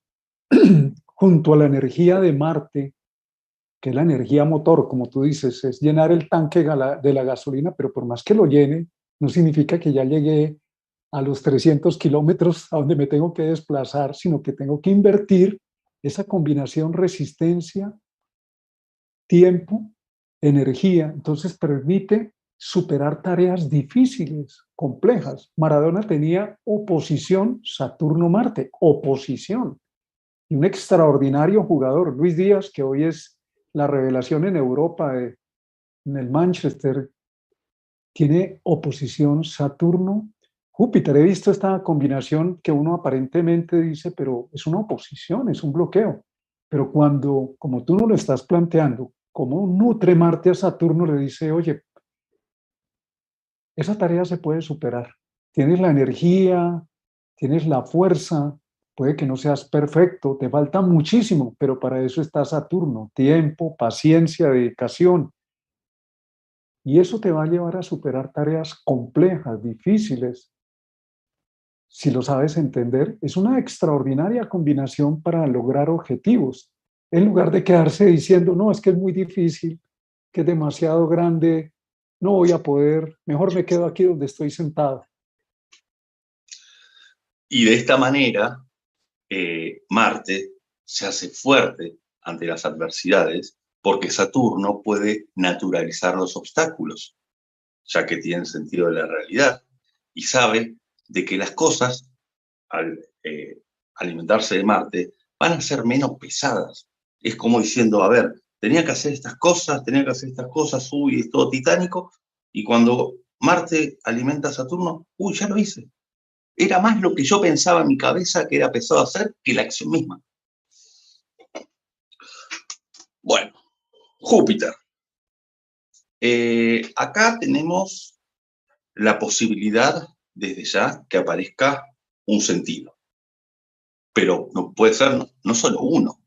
junto a la energía de Marte, que es la energía motor, como tú dices, es llenar el tanque de la gasolina, pero por más que lo llene, no significa que ya llegué a los 300 kilómetros a donde me tengo que desplazar, sino que tengo que invertir esa combinación resistencia, tiempo, energía. Entonces permite superar tareas difíciles, complejas. Maradona tenía oposición Saturno-Marte, oposición. Y un extraordinario jugador, Luis Díaz, que hoy es la revelación en Europa, en el Manchester, tiene oposición Saturno-Júpiter. He visto esta combinación que uno aparentemente dice, pero es una oposición, es un bloqueo. Pero cuando, como tú no lo estás planteando, como nutre Marte a Saturno, le dice, oye, esa tarea se puede superar. Tienes la energía, tienes la fuerza, puede que no seas perfecto, te falta muchísimo, pero para eso está Saturno, tiempo, paciencia, dedicación. Y eso te va a llevar a superar tareas complejas, difíciles. Si lo sabes entender, es una extraordinaria combinación para lograr objetivos. En lugar de quedarse diciendo, no, es que es muy difícil, que es demasiado grande, no voy a poder, mejor me quedo aquí donde estoy sentado. Y de esta manera, Marte se hace fuerte ante las adversidades porque Saturno puede naturalizar los obstáculos. ya que tiene sentido de la realidad, y sabe de que las cosas, al alimentarse de Marte, van a ser menos pesadas. Es como diciendo, a ver, tenía que hacer estas cosas, uy, es todo titánico, y cuando Marte alimenta a Saturno, uy, ya lo hice. Era más lo que yo pensaba en mi cabeza que era pesado hacer que la acción misma. Bueno, Júpiter. Acá tenemos la posibilidad, desde ya, que aparezca un sentido. Pero no puede ser no solo uno.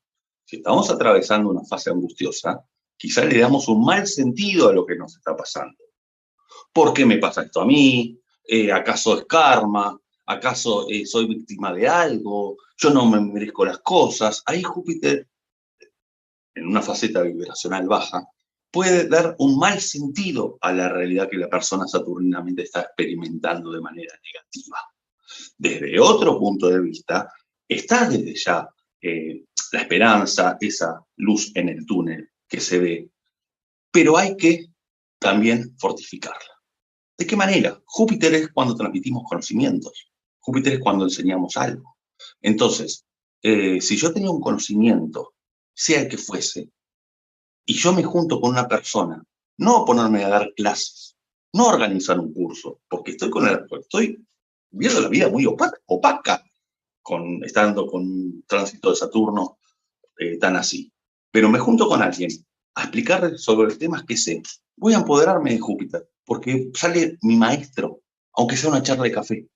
Si estamos atravesando una fase angustiosa, quizás le damos un mal sentido a lo que nos está pasando. ¿Por qué me pasa esto a mí? ¿Acaso es karma? ¿Acaso soy víctima de algo? ¿Yo no me merezco las cosas? Ahí Júpiter, en una faceta vibracional baja, puede dar un mal sentido a la realidad que la persona saturninamente está experimentando de manera negativa. Desde otro punto de vista, está desde ya la esperanza, esa luz en el túnel que se ve, pero hay que también fortificarla. ¿De qué manera? Júpiter es cuando transmitimos conocimientos. Júpiter es cuando enseñamos algo. Entonces, si yo tenía un conocimiento, sea el que fuese, y yo me junto con una persona, no ponerme a dar clases, no organizar un curso, porque estoy viendo la vida muy opaca estando con un tránsito de Saturno tan así. Pero me junto con alguien a explicar sobre temas que sé. Voy a empoderarme de Júpiter, porque sale mi maestro, aunque sea una charla de café.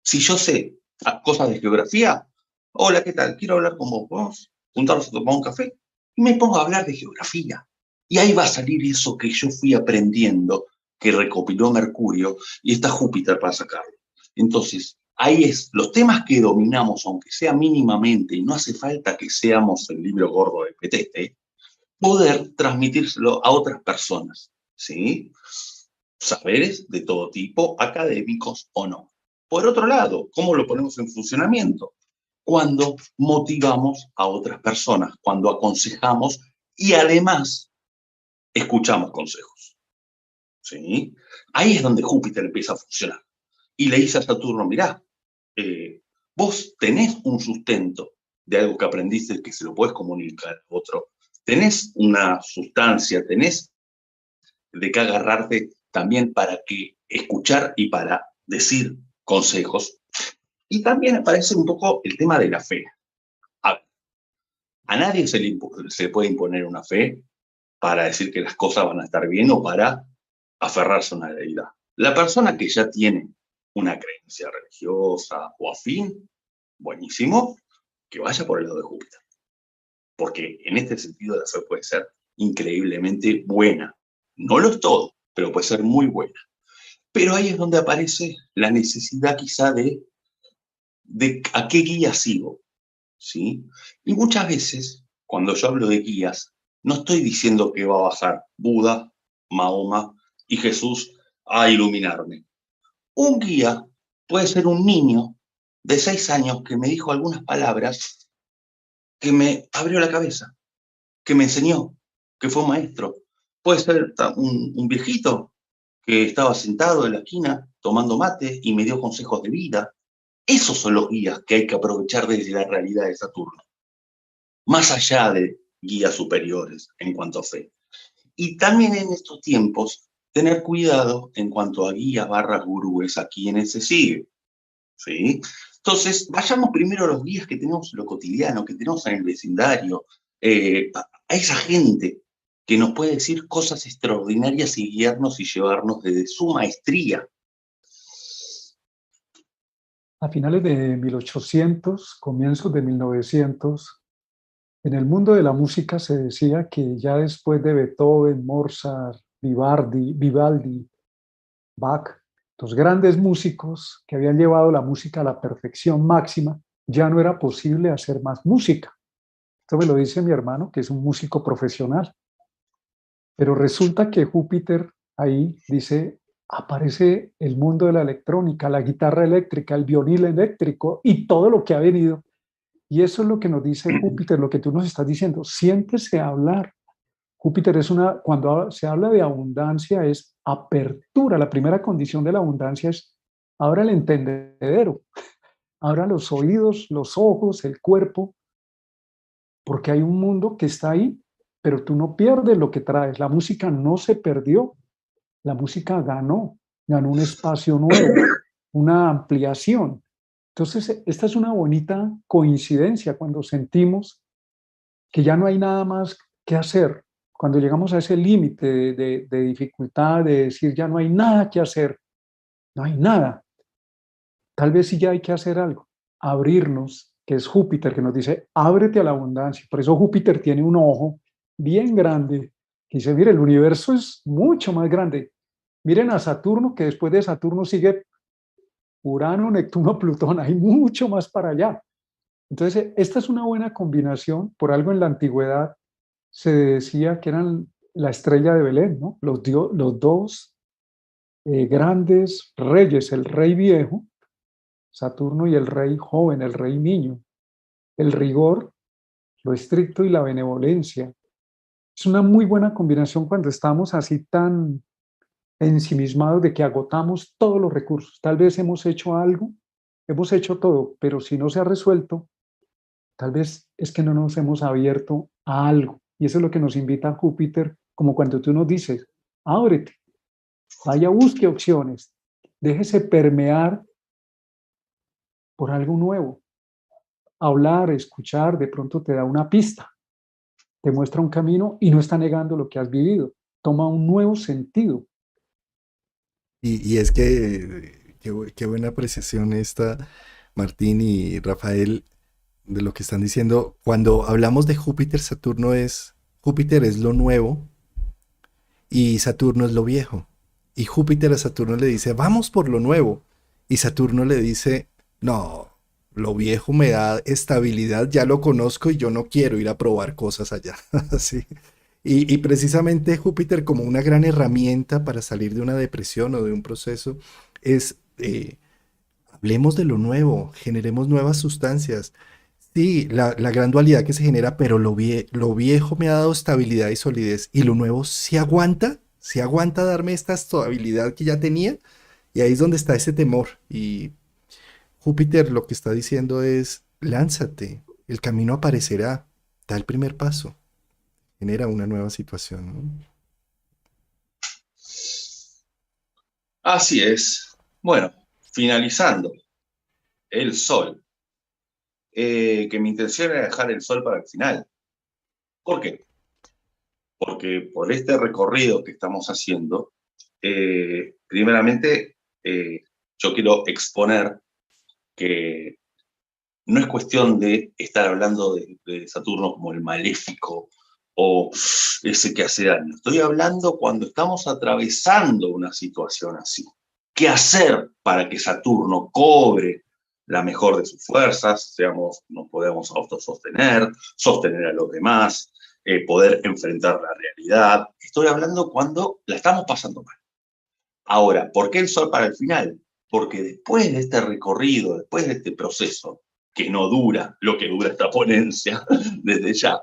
Si yo sé cosas de geografía, hola, ¿qué tal? Quiero hablar con vos. Vamos a juntarnos a tomar un café. Y me pongo a hablar de geografía. Y ahí va a salir eso que yo fui aprendiendo, que recopiló Mercurio, y está Júpiter para sacarlo. Entonces, ahí es, los temas que dominamos, aunque sea mínimamente, y no hace falta que seamos el libro gordo de Petete, poder transmitírselo a otras personas, ¿sí? Saberes de todo tipo, académicos o no. Por otro lado, ¿cómo lo ponemos en funcionamiento? Cuando motivamos a otras personas, cuando aconsejamos y además escuchamos consejos, ¿sí? Ahí es donde Júpiter empieza a funcionar. Y le dice a Saturno, mirá, vos tenés un sustento de algo que aprendiste que se lo podés comunicar a otro. Tenés una sustancia, tenés de qué agarrarte también para que escuchar y para decir consejos. Y también aparece un poco el tema de la fe. A nadie se le puede imponer una fe para decir que las cosas van a estar bien o para aferrarse a una deidad. La persona que ya tiene una creencia religiosa o afín, buenísimo, que vaya por el lado de Júpiter. Porque en este sentido la fe puede ser increíblemente buena. No lo es todo, pero puede ser muy buena. Pero ahí es donde aparece la necesidad quizá de a qué guía sigo, ¿sí? Y muchas veces, cuando yo hablo de guías, no estoy diciendo que va a bajar Buda, Mahoma y Jesús a iluminarme. Un guía puede ser un niño de 6 años que me dijo algunas palabras que me abrió la cabeza, que me enseñó, que fue maestro. Puede ser un viejito que estaba sentado en la esquina tomando mate y me dio consejos de vida. Esos son los guías que hay que aprovechar desde la realidad de Saturno, más allá de guías superiores en cuanto a fe. Y también en estos tiempos, tener cuidado en cuanto a guías / gurúes a quienes se sigue, ¿sí? Entonces, vayamos primero a los guías que tenemos en lo cotidiano, que tenemos en el vecindario, a esa gente que nos puede decir cosas extraordinarias y guiarnos y llevarnos desde su maestría. A finales de 1800, comienzos de 1900, en el mundo de la música se decía que ya después de Beethoven, Mozart, Vivaldi, Bach, los grandes músicos que habían llevado la música a la perfección máxima, ya no era posible hacer más música. Esto me lo dice mi hermano, que es un músico profesional. Pero resulta que Júpiter ahí dice, aparece el mundo de la electrónica, la guitarra eléctrica, el violín eléctrico y todo lo que ha venido. Y eso es lo que nos dice Júpiter, lo que tú nos estás diciendo. Siéntese a hablar, Júpiter es cuando se habla de abundancia, es apertura. La primera condición de la abundancia es abra el entendedero, abra los oídos, los ojos, el cuerpo, porque hay un mundo que está ahí, pero tú no pierdes lo que traes. La música no se perdió, la música ganó un espacio nuevo, una ampliación. Entonces, esta es una bonita coincidencia cuando sentimos que ya no hay nada más que hacer. Cuando llegamos a ese límite de dificultad, de decir ya no hay nada que hacer, no hay nada. Tal vez sí ya hay que hacer algo, abrirnos, que es Júpiter, que nos dice, ábrete a la abundancia. Por eso Júpiter tiene un ojo bien grande, que dice, mire, el universo es mucho más grande. Miren a Saturno, que después de Saturno sigue Urano, Neptuno, Plutón, hay mucho más para allá. Entonces, esta es una buena combinación. Por algo en la antigüedad se decía que eran la estrella de Belén, ¿no? Los dos grandes reyes, el rey viejo, Saturno, y el rey joven, el rey niño. El rigor, lo estricto y la benevolencia. Es una muy buena combinación cuando estamos así tan ensimismados de que agotamos todos los recursos. Tal vez hemos hecho algo, hemos hecho todo, pero si no se ha resuelto, tal vez es que no nos hemos abierto a algo. Y eso es lo que nos invita a Júpiter, como cuando tú nos dices, ábrete, vaya, busque opciones, déjese permear por algo nuevo. Hablar, escuchar, de pronto te da una pista, te muestra un camino y no está negando lo que has vivido. Toma un nuevo sentido. Y es que, qué buena apreciación esta, Martín y Rafael, de lo que están diciendo. Cuando hablamos de Júpiter, Júpiter es lo nuevo y Saturno es lo viejo. Y Júpiter a Saturno le dice, vamos por lo nuevo. Y Saturno le dice, no, lo viejo me da estabilidad, ya lo conozco y yo no quiero ir a probar cosas allá. Sí. Y precisamente Júpiter como una gran herramienta para salir de una depresión o de un proceso es, hablemos de lo nuevo, generemos nuevas sustancias. Sí, la gran dualidad que se genera, pero lo viejo me ha dado estabilidad y solidez y lo nuevo sí aguanta darme esta estabilidad que ya tenía y ahí es donde está ese temor. Y Júpiter lo que está diciendo es, lánzate, el camino aparecerá, da el primer paso, genera una nueva situación, ¿no? Así es. Bueno, finalizando, el Sol. Que mi intención era dejar el Sol para el final. ¿Por qué? Porque por este recorrido que estamos haciendo, primeramente yo quiero exponer que no es cuestión de estar hablando de Saturno como el maléfico o ese que hace daño. Estoy hablando cuando estamos atravesando una situación así. ¿Qué hacer para que Saturno cobre la mejor de sus fuerzas? Nos podemos autosostener, sostener a los demás, poder enfrentar la realidad. Estoy hablando cuando la estamos pasando mal. Ahora, ¿por qué el Sol para el final? Porque después de este recorrido, después de este proceso, que no dura lo que dura esta ponencia desde ya,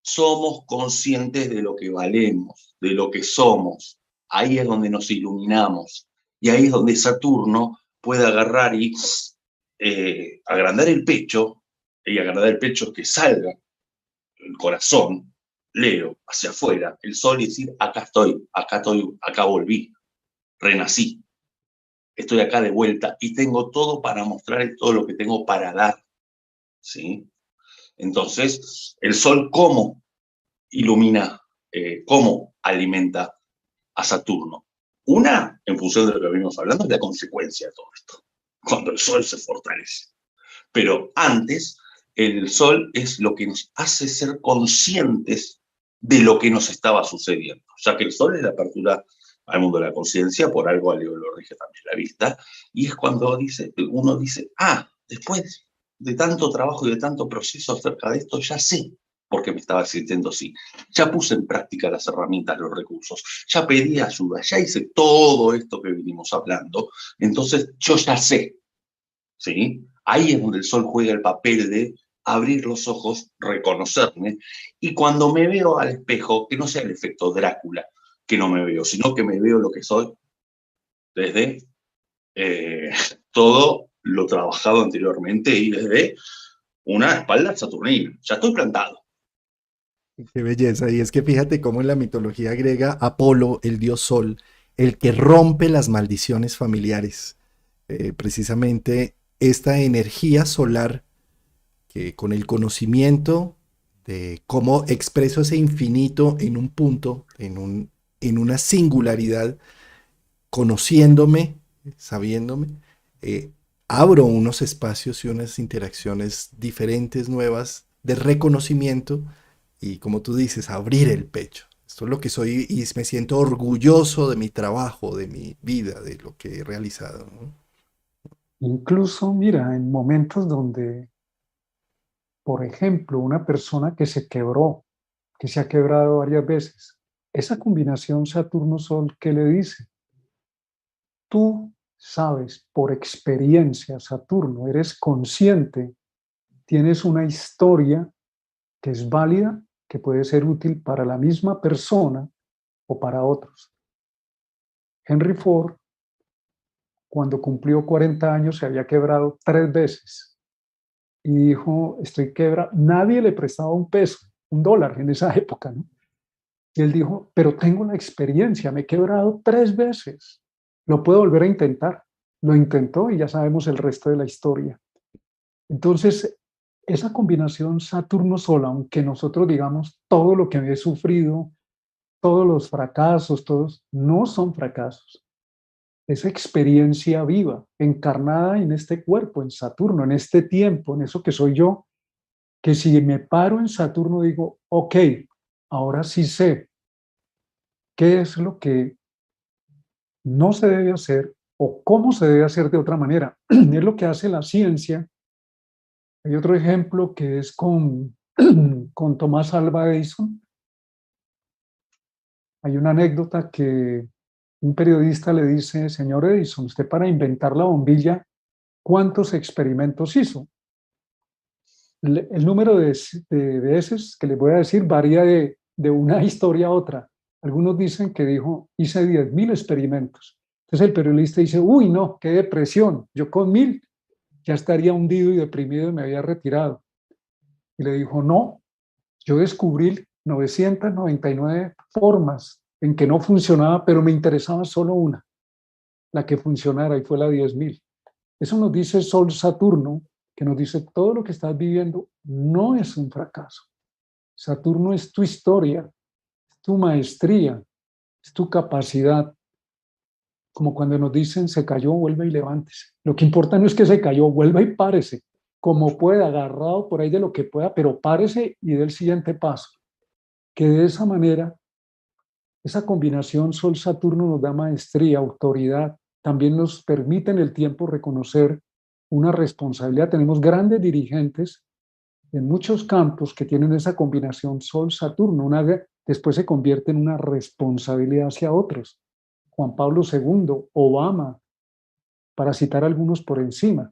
somos conscientes de lo que valemos, de lo que somos. Ahí es donde nos iluminamos. Y ahí es donde Saturno puede agarrar y agrandar el pecho, y agrandar el pecho es que salga el corazón, Leo, hacia afuera, el Sol, y decir, acá estoy, acá volví, renací. Estoy acá de vuelta y tengo todo para mostrar todo lo que tengo para dar, ¿sí? Entonces, el Sol, ¿cómo ilumina, cómo alimenta a Saturno? Una, en función de lo que venimos hablando, es la consecuencia de todo esto, cuando el Sol se fortalece. Pero antes, el Sol es lo que nos hace ser conscientes de lo que nos estaba sucediendo. O sea que el Sol es la apertura al mundo de la conciencia, por algo a Leo lo rige también la vista, y es cuando uno dice, después de tanto trabajo y de tanto proceso acerca de esto, ya sé por qué me estaba sintiendo así. Ya puse en práctica las herramientas, los recursos, ya pedí ayuda, ya hice todo esto que venimos hablando, entonces yo ya sé, ¿sí? Ahí es donde el Sol juega el papel de abrir los ojos, reconocerme, y cuando me veo al espejo, que no sea el efecto Drácula, que no me veo, sino que me veo lo que soy desde todo lo trabajado anteriormente y desde una espalda saturnina. Ya estoy plantado. Qué belleza. Y es que fíjate cómo en la mitología griega, Apolo, el dios Sol, el que rompe las maldiciones familiares, precisamente esta energía solar que con el conocimiento de cómo expreso ese infinito en un punto, en una singularidad, conociéndome, sabiéndome, eh, abro unos espacios y unas interacciones diferentes, nuevas, de reconocimiento y, como tú dices, abrir el pecho. Esto es lo que soy y me siento orgulloso de mi trabajo, de mi vida, de lo que he realizado, ¿no? Incluso, mira, en momentos donde, por ejemplo, una persona que se quebró, que se ha quebrado varias veces, esa combinación Saturno-Sol, ¿qué le dice? Tú sabes por experiencia, Saturno, eres consciente, tienes una historia que es válida, que puede ser útil para la misma persona o para otros. Henry Ford, cuando cumplió 40 años, se había quebrado 3 veces y dijo, estoy quebrado. Nadie le prestaba un peso, un dólar en esa época, ¿no? Y él dijo, pero tengo la experiencia, me he quebrado 3 veces, lo puedo volver a intentar. Lo intentó y ya sabemos el resto de la historia. Entonces, esa combinación Saturno-Sol, aunque nosotros digamos todo lo que he sufrido, todos los fracasos, todos, no son fracasos. Es experiencia viva, encarnada en este cuerpo, en Saturno, en este tiempo, en eso que soy yo, que si me paro en Saturno digo, ok, ahora sí sé qué es lo que no se debe hacer o cómo se debe hacer de otra manera. Es lo que hace la ciencia. Hay otro ejemplo que es con Tomás Alva Edison. Hay una anécdota que un periodista le dice, señor Edison, usted para inventar la bombilla, ¿cuántos experimentos hizo? El número de veces que les voy a decir varía de una historia a otra. Algunos dicen que dijo, hice 10.000 experimentos. Entonces el periodista dice, uy, no, qué depresión, yo con 1.000 ya estaría hundido y deprimido y me había retirado. Y le dijo, no, yo descubrí 999 formas en que no funcionaba, pero me interesaba solo una, la que funcionara, y fue la 10.000. Eso nos dice Sol Saturno, que nos dice todo lo que estás viviendo no es un fracaso. Saturno es tu historia, es tu maestría, es tu capacidad. Como cuando nos dicen se cayó, vuelve y levántese. Lo que importa no es que se cayó, vuelva y párese, como pueda, agarrado por ahí de lo que pueda, pero párese y dé el siguiente paso. Que de esa manera, esa combinación Sol-Saturno nos da maestría, autoridad, también nos permite en el tiempo reconocer una responsabilidad. Tenemos grandes dirigentes en muchos campos que tienen esa combinación Sol-Saturno, después se convierte en una responsabilidad hacia otros. Juan Pablo II, Obama, para citar algunos por encima.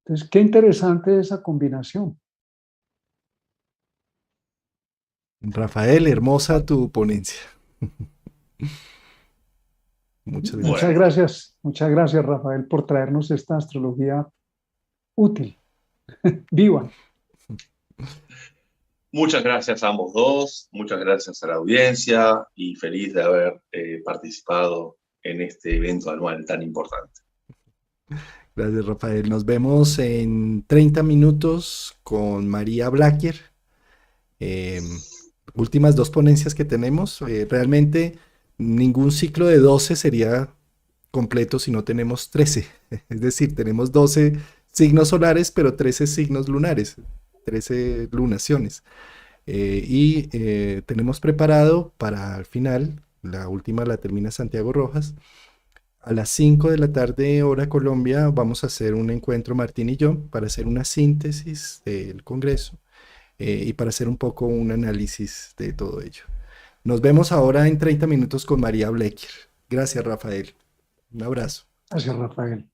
Entonces, qué interesante esa combinación. Rafael, hermosa tu ponencia. Muchas gracias. Bueno, Muchas gracias, Rafael, por traernos esta astrología útil, viva. muchas gracias a ambos dos, muchas gracias a la audiencia y feliz de haber participado en este evento anual tan importante. Gracias, Rafael. Nos vemos en 30 minutos con María Blaquier. Últimas dos ponencias que tenemos. Realmente ningún ciclo de 12 sería completo si no tenemos 13. Es decir, tenemos 12 signos solares, pero 13 signos lunares, 13 lunaciones. Tenemos preparado para el final, la última la termina Santiago Rojas. A las 5 de la tarde, hora Colombia, vamos a hacer un encuentro Martín y yo para hacer una síntesis del Congreso y para hacer un poco un análisis de todo ello. Nos vemos ahora en 30 minutos con María Blecker. Gracias, Rafael. Un abrazo. Gracias, Rafael.